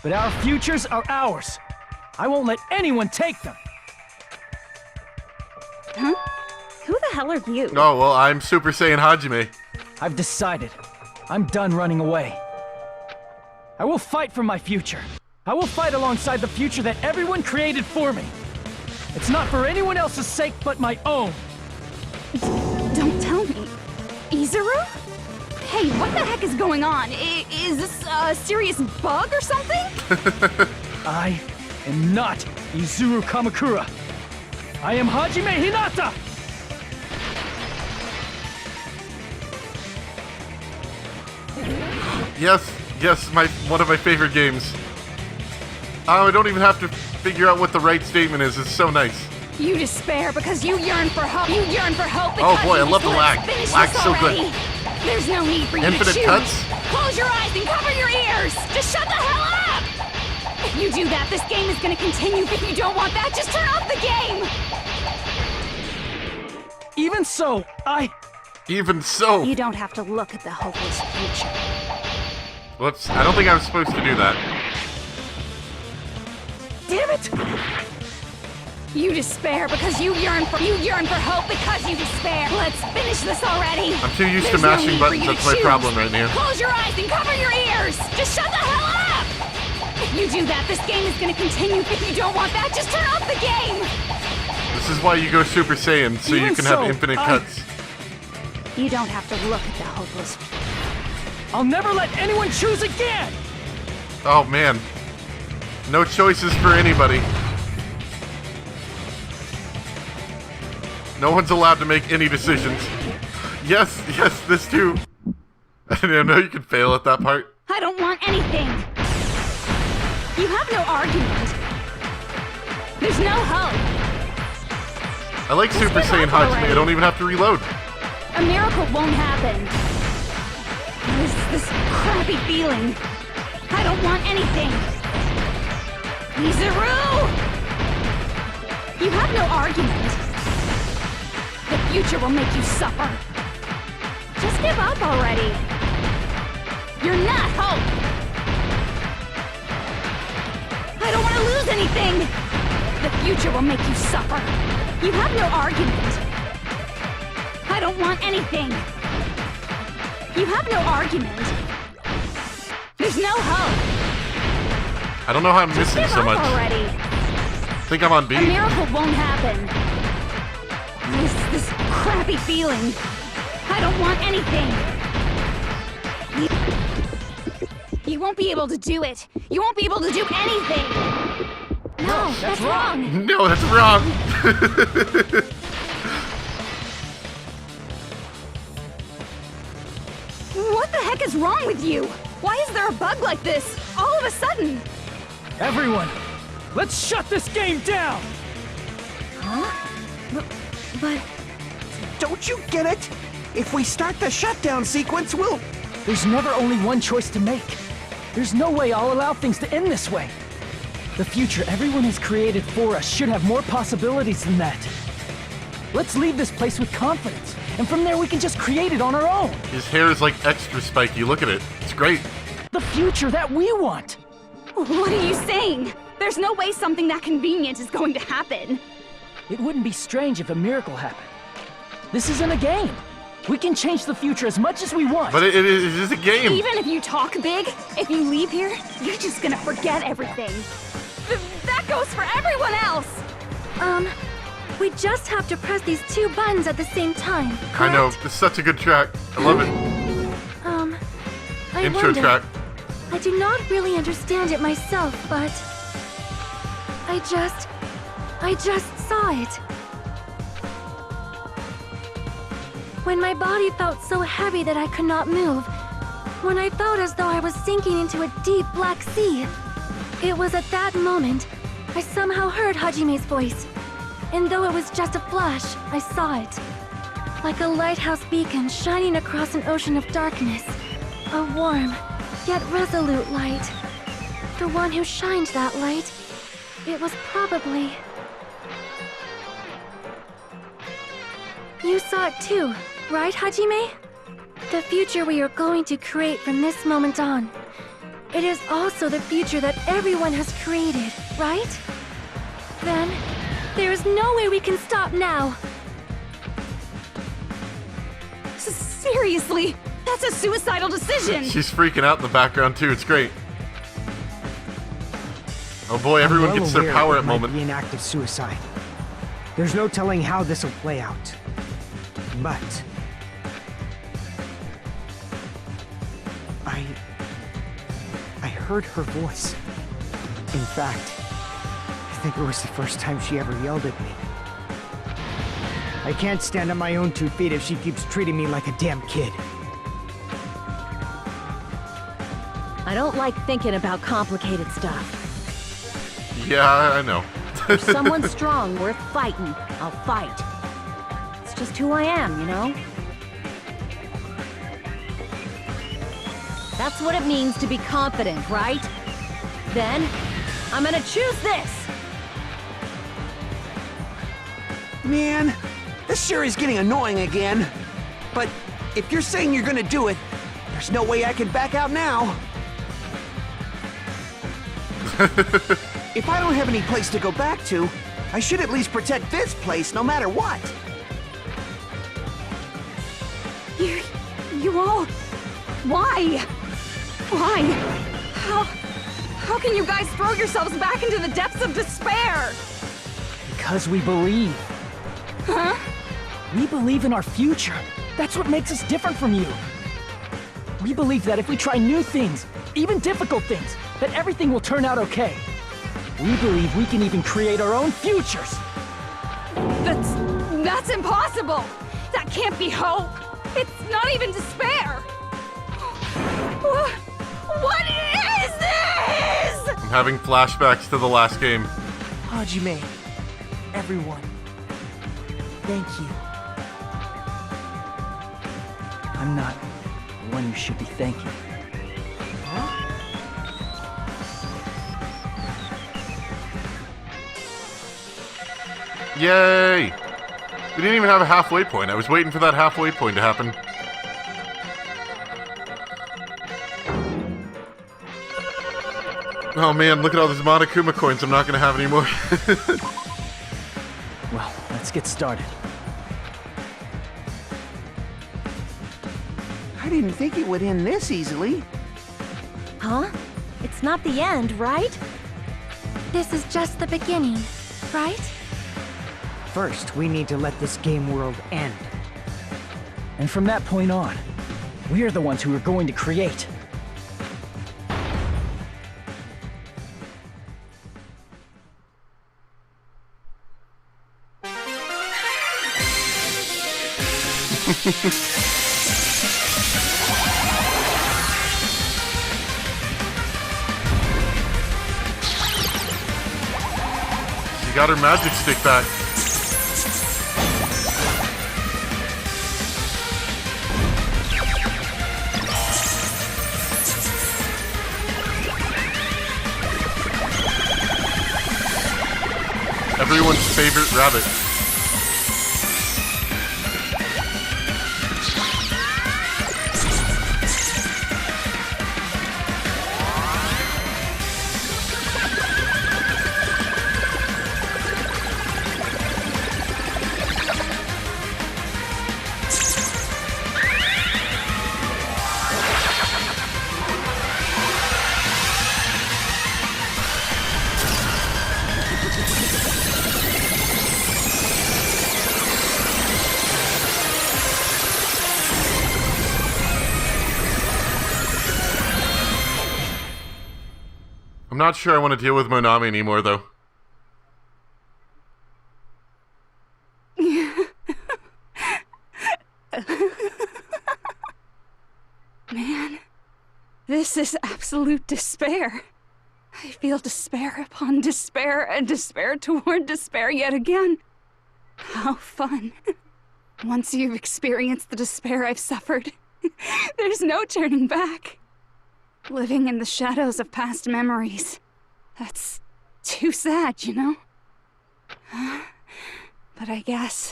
but our futures are ours. I won't let anyone take them. Huh? Who the hell are you? Oh, well, I'm Super Saiyan Hajime. I've decided. I'm done running away. I will fight for my future. I will fight alongside the future that everyone created for me. It's not for anyone else's sake but my own. Don't tell me. Izuru? Hey, what the heck is going on? Is this a serious bug or something? I am not Izuru Kamakura. I am Hajime Hinata! Yes, one of my favorite games. Oh, I don't even have to figure out what the right statement is. It's so nice. You despair because you yearn for hope. You yearn for hope Oh because boy, I you love the lag. Finish Lag's this so good. already. There's no need for you Infinite to choose. cuts? Close your eyes and cover your ears. Just shut the hell up. If you do that, this game is going to continue. If you don't want that, just turn off the game. Even so, Even so. You don't have to look at the hopeless future. Whoops, I don't think I was supposed to do that. damn it! You despair because you yearn for hope because you despair. Let's finish this already. I'm too used to There's no mashing need for buttons. you to That's my choose. problem right now. Close your eyes and cover your ears. Just shut the hell up. If you do that, this game is going to continue. If you don't want that, just turn off the game. This is why you go Super Saiyan, so you Even can so, have infinite cuts. You don't have to look at the hopeless future. I'll never let anyone choose again! Oh man. No choices for anybody. No one's allowed to make any decisions. Yes, this too. I didn't know you could fail at that part. I don't want anything. You have no argument. There's no hope. I like Just Super give Saiyan up Hajime. already. I don't even have to reload. A miracle won't happen. This crappy feeling. I don't want anything. Izuru! You have no argument. The future will make you suffer. Just give up already. You're not Hope. I don't want to lose anything. The future will make you suffer. You have no argument. I don't want anything. You have no argument. There's no hope. I don't know how I'm Just missing give so up much. already. I think I'm on B. A miracle won't happen. This crappy feeling. I don't want anything. You won't be able to do it. You won't be able to do anything. No, that's wrong. No, that's wrong. What the heck is wrong with you? Why is there a bug like this all of a sudden? Everyone, let's shut this game down! But don't you get it? If we start the shutdown sequence, we'll... There's never only one choice to make. There's no way I'll allow things to end this way. The future everyone has created for us should have more possibilities than that. Let's leave this place with confidence, and from there we can just create it on our own. His hair is like extra spiky. Look at it. It's great. The future that we want. What are you saying? There's no way something that convenient is going to happen. It wouldn't be strange if a miracle happened. This isn't a game. We can change the future as much as we want. But it is a game. Even if you talk big, if you leave here, you're just gonna forget everything. That goes for everyone else! We just have to press these two buttons at the same time, correct? I know. It's such a good track. I love it. I Intro wonder. track. I do not really understand it myself, but... I just saw it. When my body felt so heavy that I could not move, when I felt as though I was sinking into a deep black sea, it was at that moment I somehow heard Hajime's voice. And though it was just a flash, I saw it. Like a lighthouse beacon shining across an ocean of darkness. A warm, yet resolute light. The one who shined that light, it was probably... You saw it too, right, Hajime? The future we are going to create from this moment on. It is also the future that everyone has created, right? Then, there is no way we can stop now. Seriously, that's a suicidal decision! She's freaking out in the background too. It's great. Oh boy, everyone gets their power at moment. Might be an act of suicide. There's no telling how this will play out. But I heard her voice. In fact, I think it was the first time she ever yelled at me. I can't stand on my own 2 feet if she keeps treating me like a damn kid. I don't like thinking about complicated stuff. Yeah, I know. If someone's strong, worth fighting, I'll fight. It's just who I am, you know? That's what it means to be confident, right? Then, I'm gonna choose this! Man, this sure is getting annoying again. But if you're saying you're gonna do it, there's no way I can back out now. If I don't have any place to go back to, I should at least protect this place no matter what. You all... Why? Why? How can you guys throw yourselves back into the depths of despair? Because we believe. Huh? We believe in our future. That's what makes us different from you. We believe that if we try new things, even difficult things, that everything will turn out okay. We believe we can even create our own futures. That's impossible! That can't be hope! It's not even despair! What is this?! I'm having flashbacks to the last game. Hajime, everyone, Thank you. I'm not the one you should be thanking. Yay! We didn't even have a halfway point. I was waiting for that halfway point to happen. Oh man, look at all these Monokuma coins I'm not going to have anymore. Well, let's get started. I didn't think it would end this easily. Huh? It's not the end, right? This is just the beginning, right? First, we need to let this game world end. And from that point on, we're the ones who are going to create. She got her magic stick back. Everyone's favorite rabbit. I'm not sure I want to deal with Monami anymore, though. Man, this is absolute despair. I feel despair upon despair and despair toward despair yet again. How fun. Once you've experienced the despair I've suffered, there's no turning back. Living in the shadows of past memories. That's too sad, you know? But I guess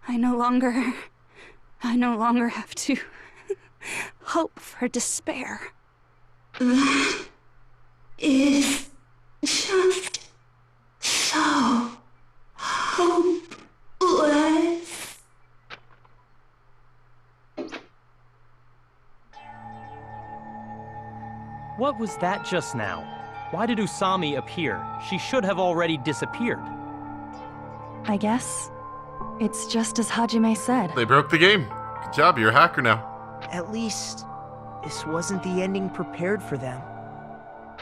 I no longer have to hope for despair. That is just so hopeless. What was that just now? Why did Usami appear? She should have already disappeared. I guess it's just as Hajime said. They broke the game. Good job, you're a hacker now. At least, this wasn't the ending prepared for them.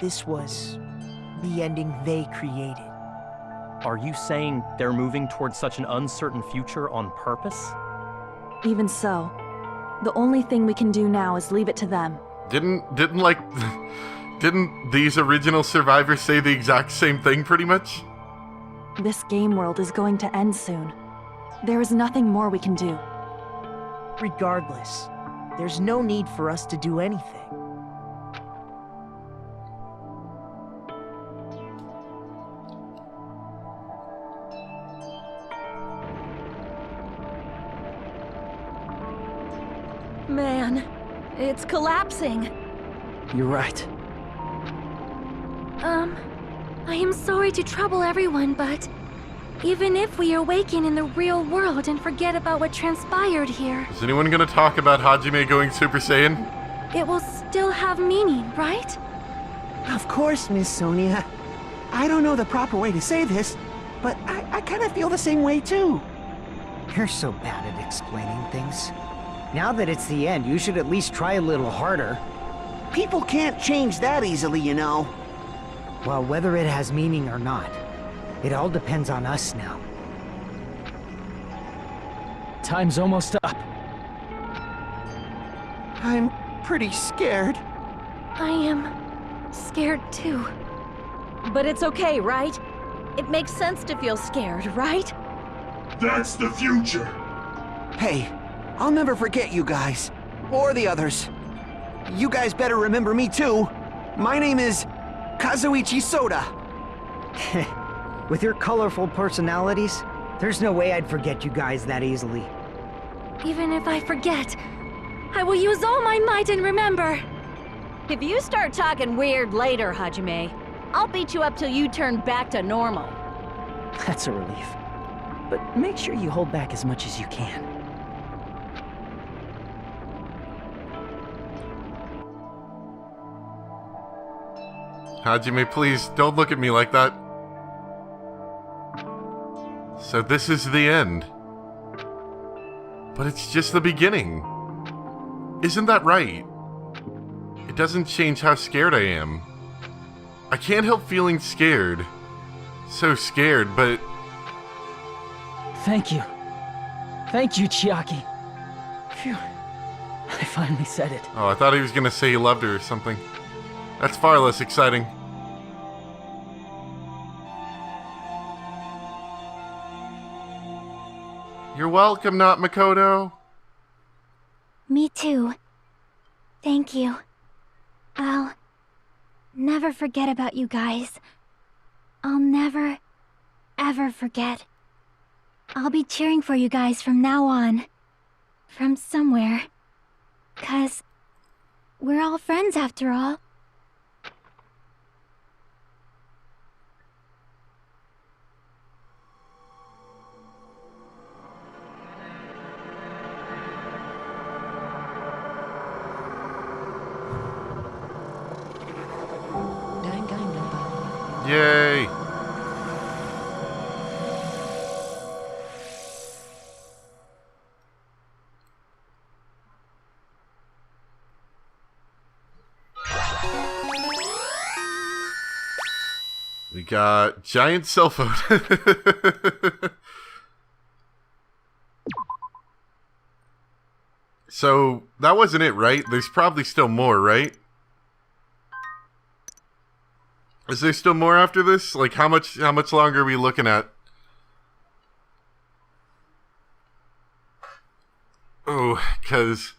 This was the ending they created. Are you saying they're moving towards such an uncertain future on purpose? Even so, the only thing we can do now is leave it to them. Didn't these original survivors say the exact same thing, pretty much? This game world is going to end soon. There is nothing more we can do. Regardless, there's no need for us to do anything. Man, it's collapsing. You're right. I am sorry to trouble everyone, but even if we awaken in the real world and forget about what transpired here, Is anyone gonna talk about Hajime going Super Saiyan? it will still have meaning, right? Of course, Miss Sonia. I don't know the proper way to say this, but I kind of feel the same way too. You're so bad at explaining things. Now that it's the end, you should at least try a little harder. People can't change that easily, you know. Well, whether it has meaning or not, it all depends on us now. Time's almost up. I'm pretty scared. I am scared too. But it's okay, right? It makes sense to feel scared, right? That's the future. Hey, I'll never forget you guys. Or the others. You guys better remember me too. My name is Kazuichi Soda. With your colorful personalities, there's no way I'd forget you guys that easily. Even if I forget, I will use all my might and remember. If you start talking weird later, Hajime, I'll beat you up till you turn back to normal. That's a relief. But make sure you hold back as much as you can. Hajime, please, don't look at me like that. So this is the end. But it's just the beginning. Isn't that right? It doesn't change how scared I am. I can't help feeling scared. So scared, but... Thank you. Thank you, Chiaki. Phew. I finally said it. Oh, I thought he was gonna say he loved her or something. That's far less exciting. You're welcome, not Makoto. Me too. Thank you. I'll never forget about you guys. I'll never, ever forget. I'll be cheering for you guys from now on. From somewhere. 'Cause we're all friends after all. Danganronpa. Yay! We got giant cell phone. So, that wasn't it, right? There's probably still more, right? Is there still more after this? Like, how much longer are we looking at? Oh, because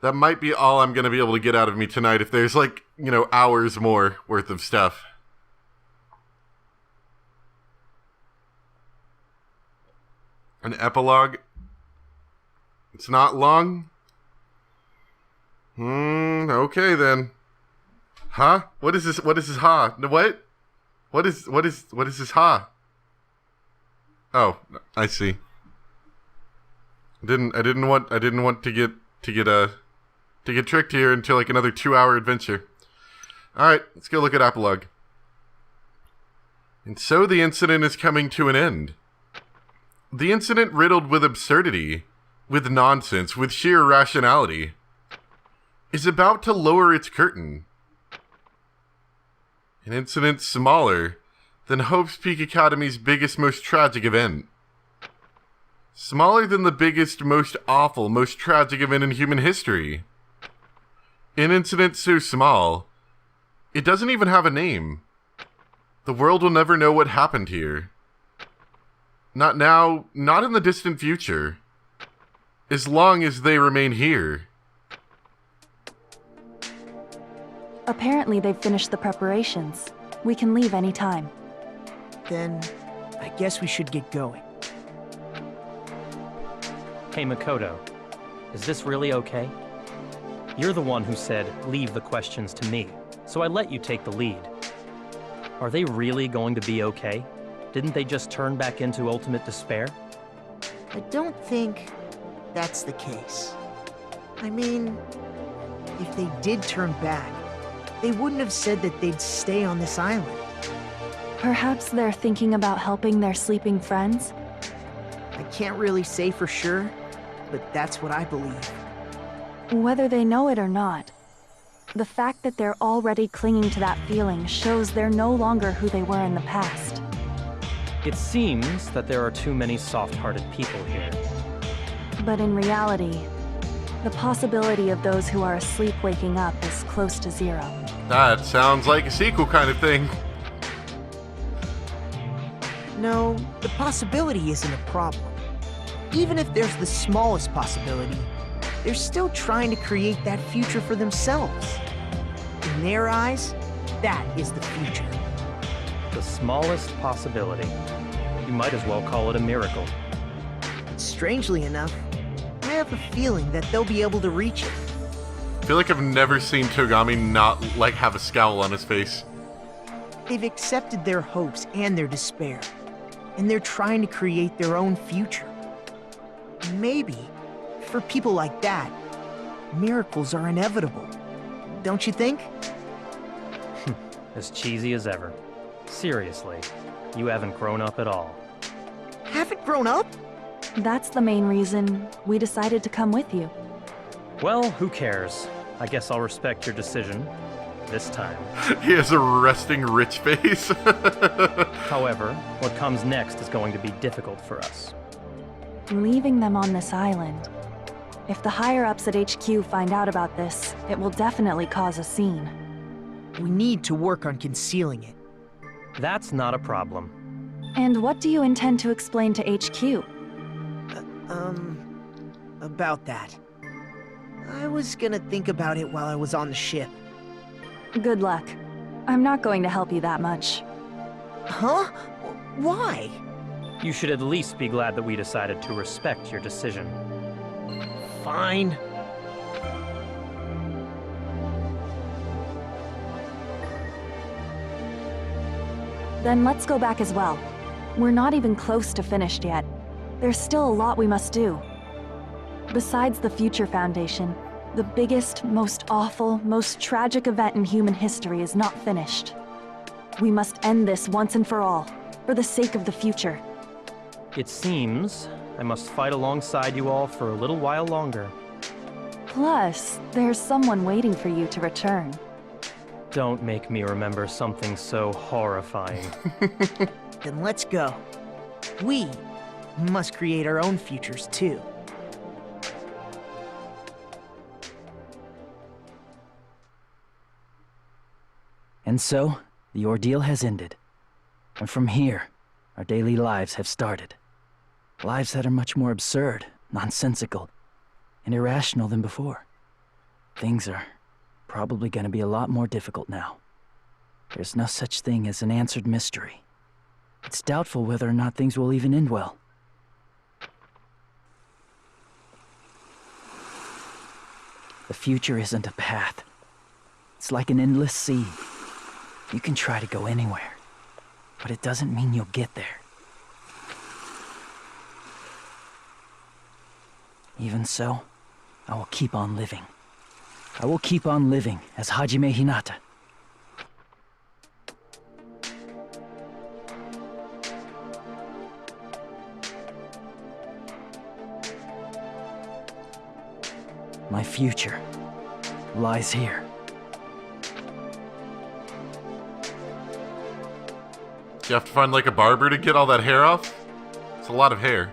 that might be all I'm going to be able to get out of me tonight if there's, like, you know, hours more worth of stuff. An epilogue? It's not long? Okay then. Huh? What is this? What is this ha? What? What is this ha? Oh, I see. I didn't want to get tricked here into like another 2-hour adventure. Alright, let's go look at epilogue. And so the incident is coming to an end. The incident riddled with absurdity, with nonsense, with sheer irrationality, is about to lower its curtain. An incident smaller than Hope's Peak Academy's biggest, most tragic event. Smaller than the biggest, most awful, most tragic event in human history. An incident so small, it doesn't even have a name. The world will never know what happened here. Not now, not in the distant future. As long as they remain here. Apparently they've finished the preparations. We can leave any time. Then, I guess we should get going. Hey, Makoto, is this really okay? You're the one who said, leave the questions to me, so I let you take the lead. Are they really going to be okay? Didn't they just turn back into ultimate despair? I don't think that's the case. I mean, if they did turn back, they wouldn't have said that they'd stay on this island. Perhaps they're thinking about helping their sleeping friends? I can't really say for sure, but that's what I believe. Whether they know it or not, the fact that they're already clinging to that feeling shows they're no longer who they were in the past. It seems that there are too many soft-hearted people here. But in reality, the possibility of those who are asleep waking up is close to zero. That sounds like a sequel kind of thing. No, the possibility isn't a problem. Even if there's the smallest possibility, they're still trying to create that future for themselves. In their eyes, that is the future. The smallest possibility. You might as well call it a miracle. Strangely enough, I have a feeling that they'll be able to reach it. I feel like I've never seen Togami not, like, have a scowl on his face. They've accepted their hopes and their despair, and they're trying to create their own future. Maybe, for people like that, miracles are inevitable. Don't you think? As cheesy as ever. Seriously, you haven't grown up at all. Haven't grown up? That's the main reason we decided to come with you. Well, who cares? I guess I'll respect your decision. This time. He has a resting rich face. However, what comes next is going to be difficult for us. Leaving them on this island. If the higher-ups at HQ find out about this, it will definitely cause a scene. We need to work on concealing it. That's not a problem. And what do you intend to explain to HQ? About that. I was gonna think about it while I was on the ship. Good luck. I'm not going to help you that much. Huh? Why? You should at least be glad that we decided to respect your decision. Fine. Then let's go back as well. We're not even close to finished yet. There's still a lot we must do. Besides the Future Foundation, the biggest, most awful, most tragic event in human history is not finished. We must end this once and for all, for the sake of the future. It seems I must fight alongside you all for a little while longer. Plus, there's someone waiting for you to return. Don't make me remember something so horrifying. Then let's go. We must create our own futures too. And so, the ordeal has ended. And from here, our daily lives have started. Lives that are much more absurd, nonsensical, and irrational than before. Things are probably going to be a lot more difficult now. There's no such thing as an answered mystery. It's doubtful whether or not things will even end well. The future isn't a path. It's like an endless sea. You can try to go anywhere, but it doesn't mean you'll get there. Even so, I will keep on living. I will keep on living as Hajime Hinata. My future lies here. You have to find like a barber to get all that hair off? It's a lot of hair.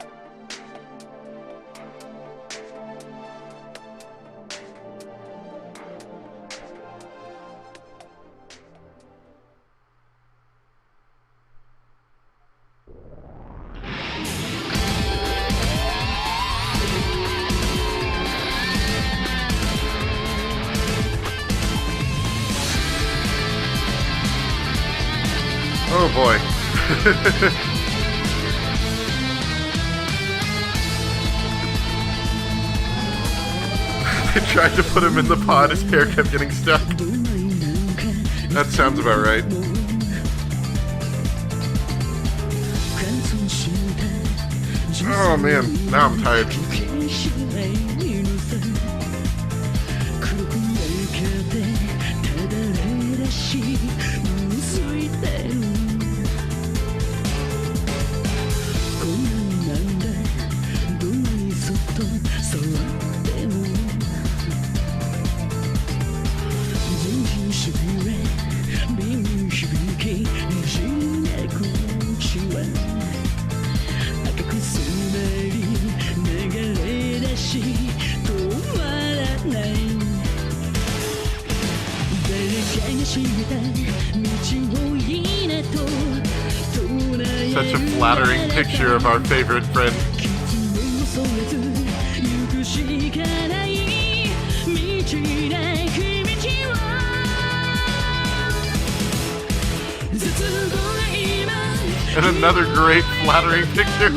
Oh boy. They tried to put him in the pod, his hair kept getting stuck. That sounds about right. Oh man, now I'm tired. Such a flattering picture of our favorite friend. And another great flattering picture.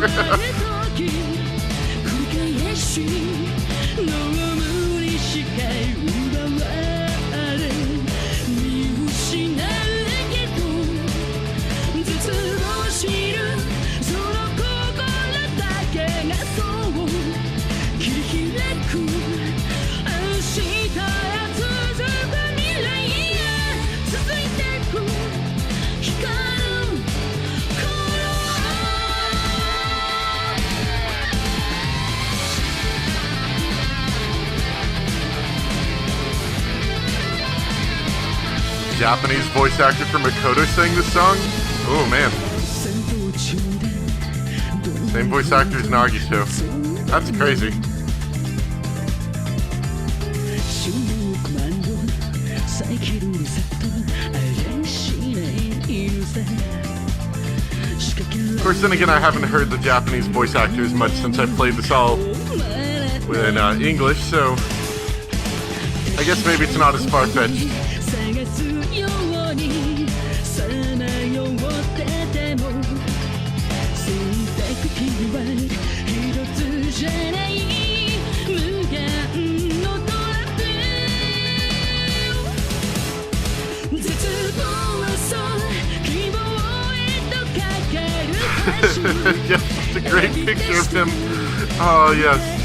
Japanese voice actor for Makoto sang this song? Oh man. Same voice actor as Nagito. That's crazy. Of course, then again, I haven't heard the Japanese voice actors much since I played this all in English, so I guess maybe it's not as far-fetched. Yes, it's a great picture of him. Oh, yes.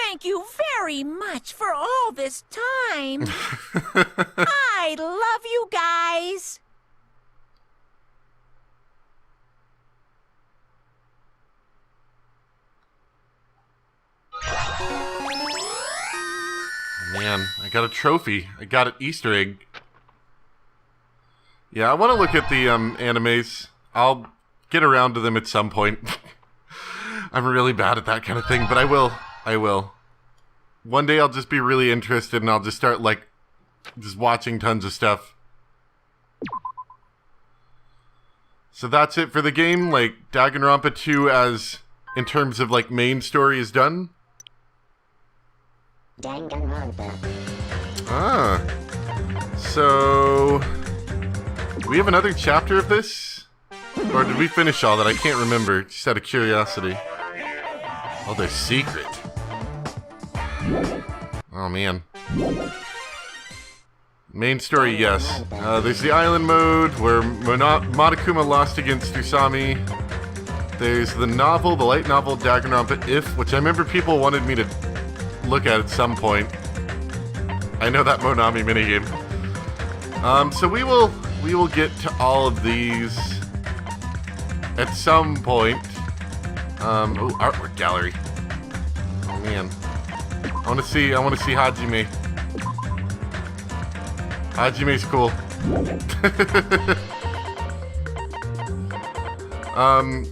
Thank you very much for all this time. I love you guys. Man, I got a trophy. I got an Easter egg. Yeah, I want to look at the animes. I'll get around to them at some point. I'm really bad at that kind of thing, but I will. I will. One day I'll just be really interested and I'll just start, like, just watching tons of stuff. So that's it for the game? Like, Danganronpa 2 as, in terms of, like, main story is done? Danganronpa. Ah. So... do we have another chapter of this? Or did we finish all that? I can't remember, just out of curiosity. Oh, they're secret. Oh, man. Main story, yes. There's the island mode, where Monokuma lost against Usami. There's the novel, the light novel, Danganronpa If, which I remember people wanted me to look at some point. I know that Monami minigame. So we will get to all of these at some point. Oh, artwork gallery. Oh man, I want to see Hajime. Hajime's cool.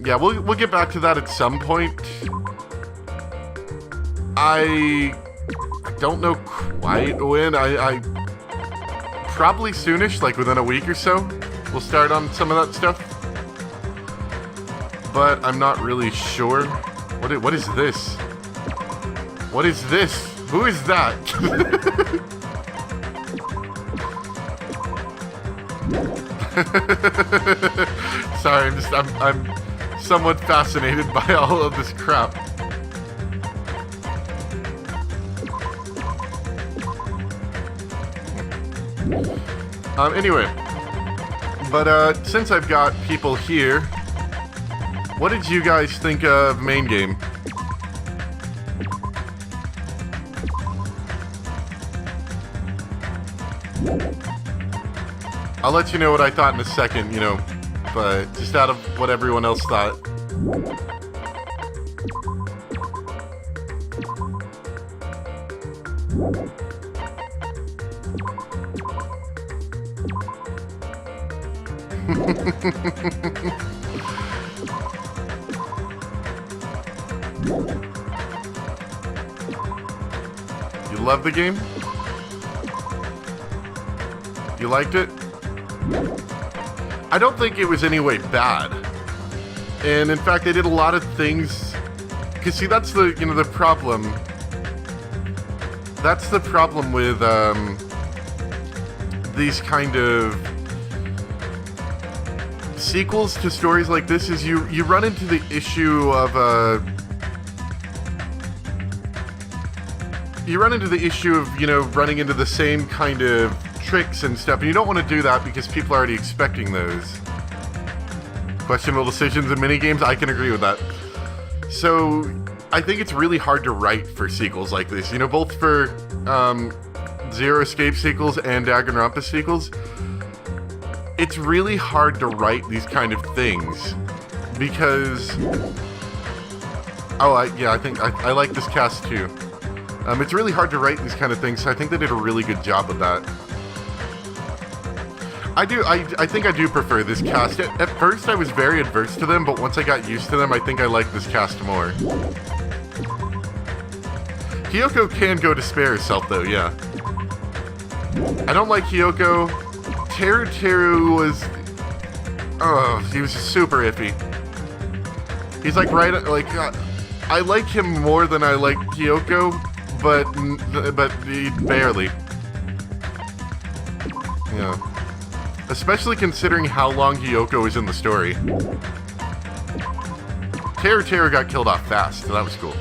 Yeah, we'll get back to that at some point. I don't know quite when. I probably soonish, like within a week or so, we'll start on some of that stuff. But I'm not really sure. What is this? What is this? Who is that? Sorry, I'm somewhat fascinated by all of this crap. Anyway, but since I've got people here, what did you guys think of main game? I'll let you know what I thought in a second, you know, but just out of what everyone else thought. You love the game? You liked it? I don't think it was any way bad. And in fact, they did a lot of things. Because see, that's the, you know, the problem. That's the problem with these kind of sequels to stories like this is you run into the issue of you know, running into the same kind of tricks and stuff, and you don't want to do that because people are already expecting those. Questionable decisions in minigames, I can agree with that. So, I think it's really hard to write for sequels like this, you know, both for Zero Escape sequels and Danganronpa sequels. It's really hard to write these kind of things because... oh, I think I like this cast too. It's really hard to write these kind of things, so I think they did a really good job of that. I think I do prefer this cast. At first I was very adverse to them, but once I got used to them, I think I like this cast more. Hiyoko can go to spare herself though, yeah. I don't like Hiyoko. Teru was... oh, he was super iffy. He's like I like him more than I like Hiyoko, but barely. Yeah. Especially considering how long Hiyoko is in the story. Teru got killed off fast, so that was cool.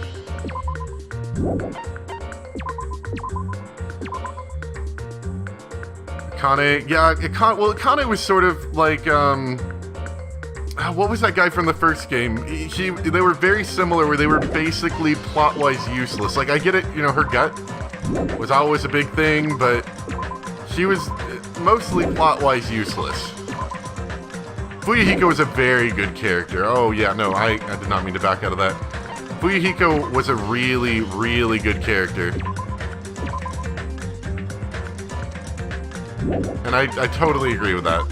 Akane, yeah, Akane was sort of like, what was that guy from the first game? They were very similar, where they were basically plot-wise useless. Like, I get it, you know, her gut was always a big thing, but she was mostly plot-wise useless. Fuyuhiko was a very good character. Oh yeah, no, I did not mean to back out of that. Fuyuhiko was a really, really good character. And I totally agree with that.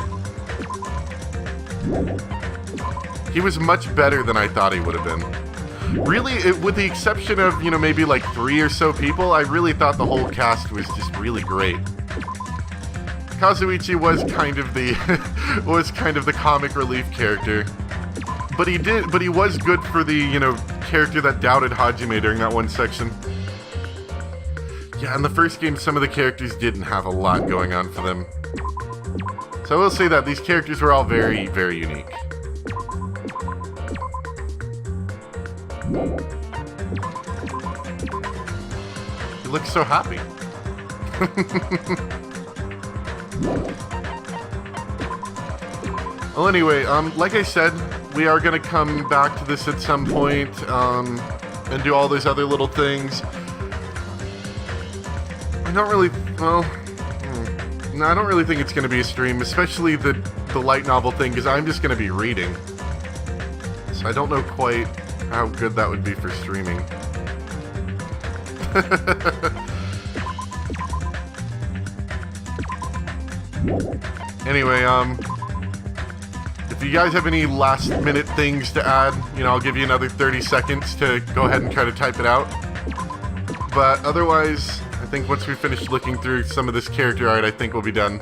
He was much better than I thought he would have been. Really, with the exception of, you know, maybe like 3 or so people, I really thought the whole cast was just really great. Kazuichi was kind of the the comic relief character. But he was good for the, you know, character that doubted Hajime during that one section. Yeah, in the first game, some of the characters didn't have a lot going on for them. So I will say that these characters were all very, very unique. He looks so happy. Well, anyway, like I said, we are going to come back to this at some point, and do all those other little things. I don't really, well, no, I don't really think it's going to be a stream, especially the light novel thing, because I'm just going to be reading. So I don't know quite how good that would be for streaming. Anyway, if you guys have any last minute things to add, you know, I'll give you another 30 seconds to go ahead and try to type it out. But otherwise, I think once we finish looking through some of this character art, I think we'll be done.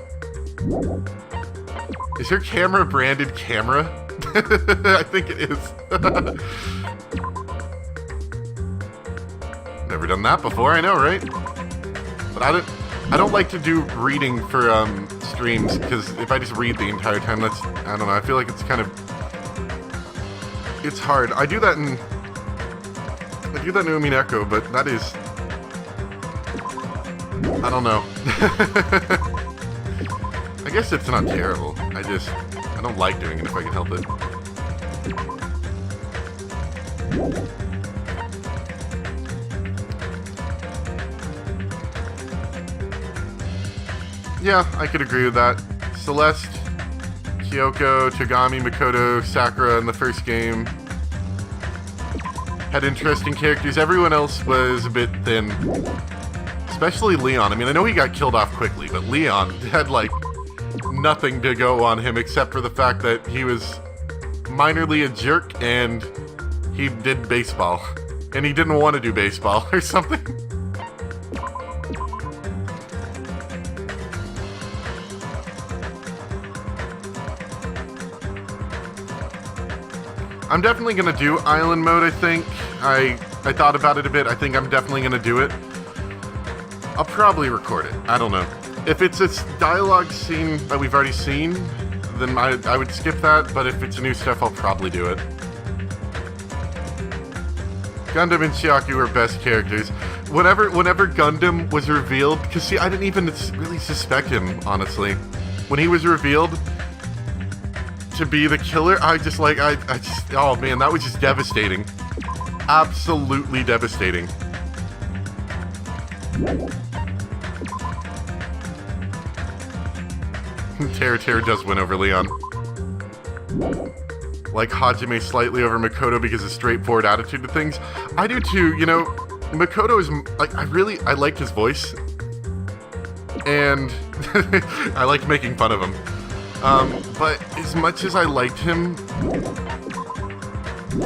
Is your camera branded camera? I think it is. Never done that before, I know, right? But I don't like to do reading for streams, because if I just read the entire time, that's, I don't know, I feel like it's kind of, it's hard. I do that in Umineko, but that is, I don't know. I guess it's not terrible. I don't like doing it if I can help it. Yeah, I could agree with that. Celeste, Kyoko, Togami, Makoto, Sakura in the first game had interesting characters. Everyone else was a bit thin. Especially Leon. I mean, I know he got killed off quickly, but Leon had, like, nothing to go on him except for the fact that he was minorly a jerk and he did baseball. And he didn't want to do baseball or something. I'm definitely going to do island mode, I think. I thought about it a bit. I think I'm definitely going to do it. I'll probably record it. I don't know. If it's a dialogue scene that we've already seen, then I would skip that. But if it's new stuff, I'll probably do it. Gundam and Chiaki were best characters. Whenever Gundam was revealed, because see, I didn't even really suspect him, honestly. When he was revealed to be the killer, I just, oh man, that was just devastating. Absolutely devastating. Terra does win over Leon. Like Hajime slightly over Makoto because of straightforward attitude to things. I do too, you know, Makoto is, like, I liked his voice. And I liked making fun of him. But as much as I liked him,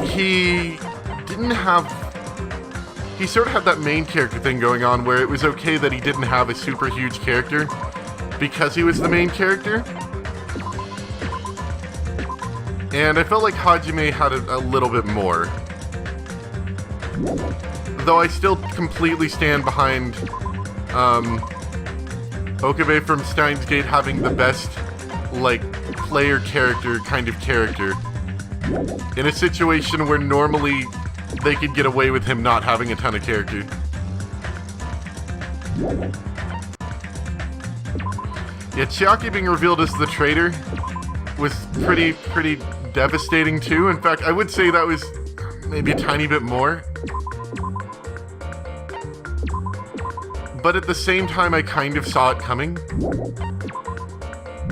he sort of had that main character thing going on where it was okay that he didn't have a super huge character because he was the main character. And I felt like Hajime had a little bit more. Though I still completely stand behind Okabe from Steins Gate having the best, like, player character kind of character in a situation where normally they could get away with him not having a ton of character. Yeah, Chiaki being revealed as the traitor was pretty devastating too. In fact, I would say that was maybe a tiny bit more. But at the same time, I kind of saw it coming.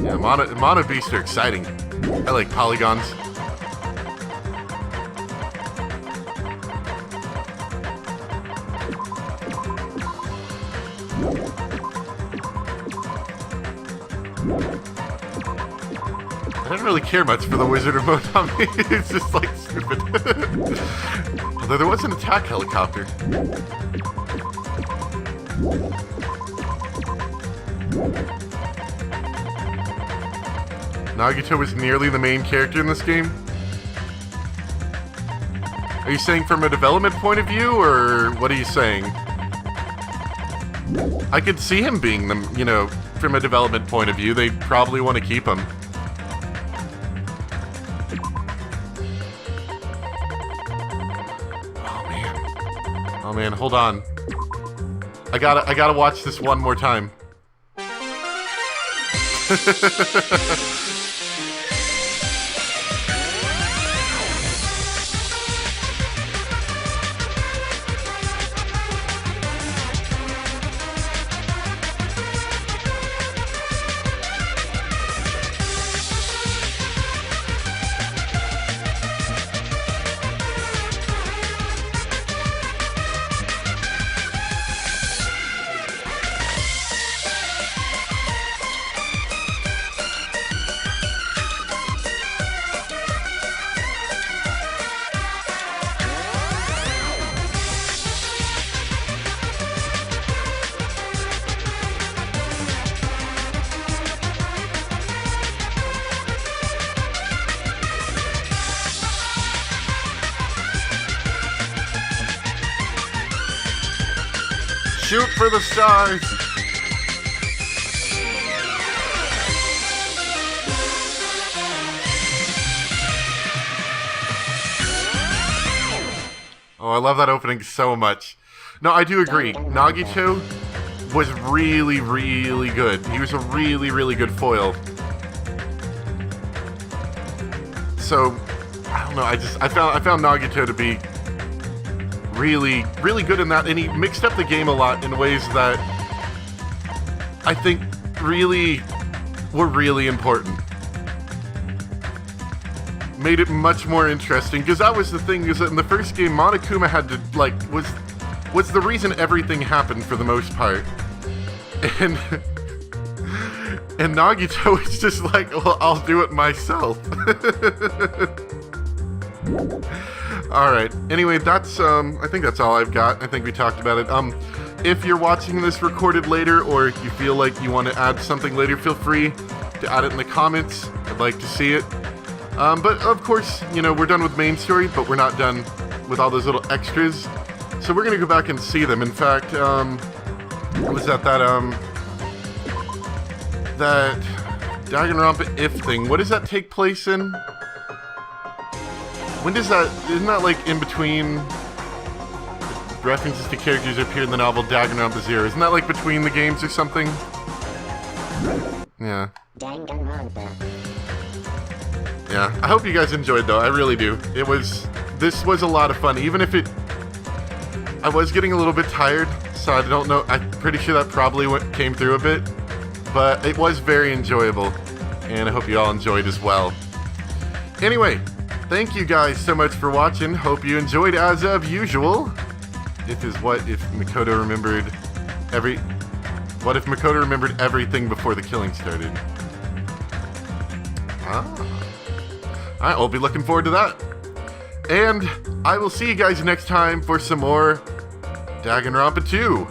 Yeah, Mono Beasts are exciting. I like polygons. I don't really care much for the wizard remote on me. It's just, like, stupid. Although there was an attack helicopter. Nagito was nearly the main character in this game? Are you saying from a development point of view, or what are you saying? I could see him being the, you know, from a development point of view, they'd probably want to keep him. Oh man, hold on. I gotta watch this one more time. Shoot for the stars! Oh, I love that opening so much. No, I do agree. Nagito was really, really good. He was a really, really good foil. So, I don't know, I found Nagito to be really, really good in that, and he mixed up the game a lot in ways that I think really were really important. Made it much more interesting, because that was the thing, is that in the first game, Monokuma had to, like, was the reason everything happened for the most part. And Nagito is just like, well, I'll do it myself. Alright, anyway, that's, I think that's all I've got. I think we talked about it. If you're watching this recorded later, or if you feel like you want to add something later, feel free to add it in the comments. I'd like to see it. But, of course, you know, we're done with main story, but we're not done with all those little extras. So we're gonna go back and see them. In fact, what was that Danganronpa if thing, what does that take place in? When does that, isn't that like in between references to characters that appear in the novel Danganronpa Zero? Isn't that like between the games or something? Yeah. Danganronpa. Yeah, I hope you guys enjoyed though, I really do. This was a lot of fun, even if I was getting a little bit tired, so I don't know, I'm pretty sure that probably came through a bit, but it was very enjoyable, and I hope you all enjoyed as well. Anyway, thank you guys so much for watching. Hope you enjoyed as of usual. If Makoto remembered everything before the killing started? Alright, we'll be looking forward to that. And I will see you guys next time for some more Danganronpa 2.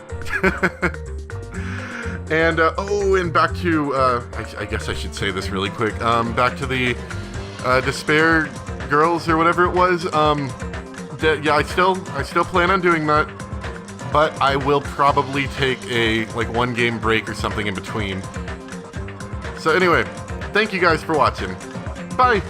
And, and back to, I guess I should say this really quick. Back to the Despair Girls or whatever it was. Yeah, I still plan on doing that, but I will probably take a one game break or something in between. So anyway, thank you guys for watching. Bye.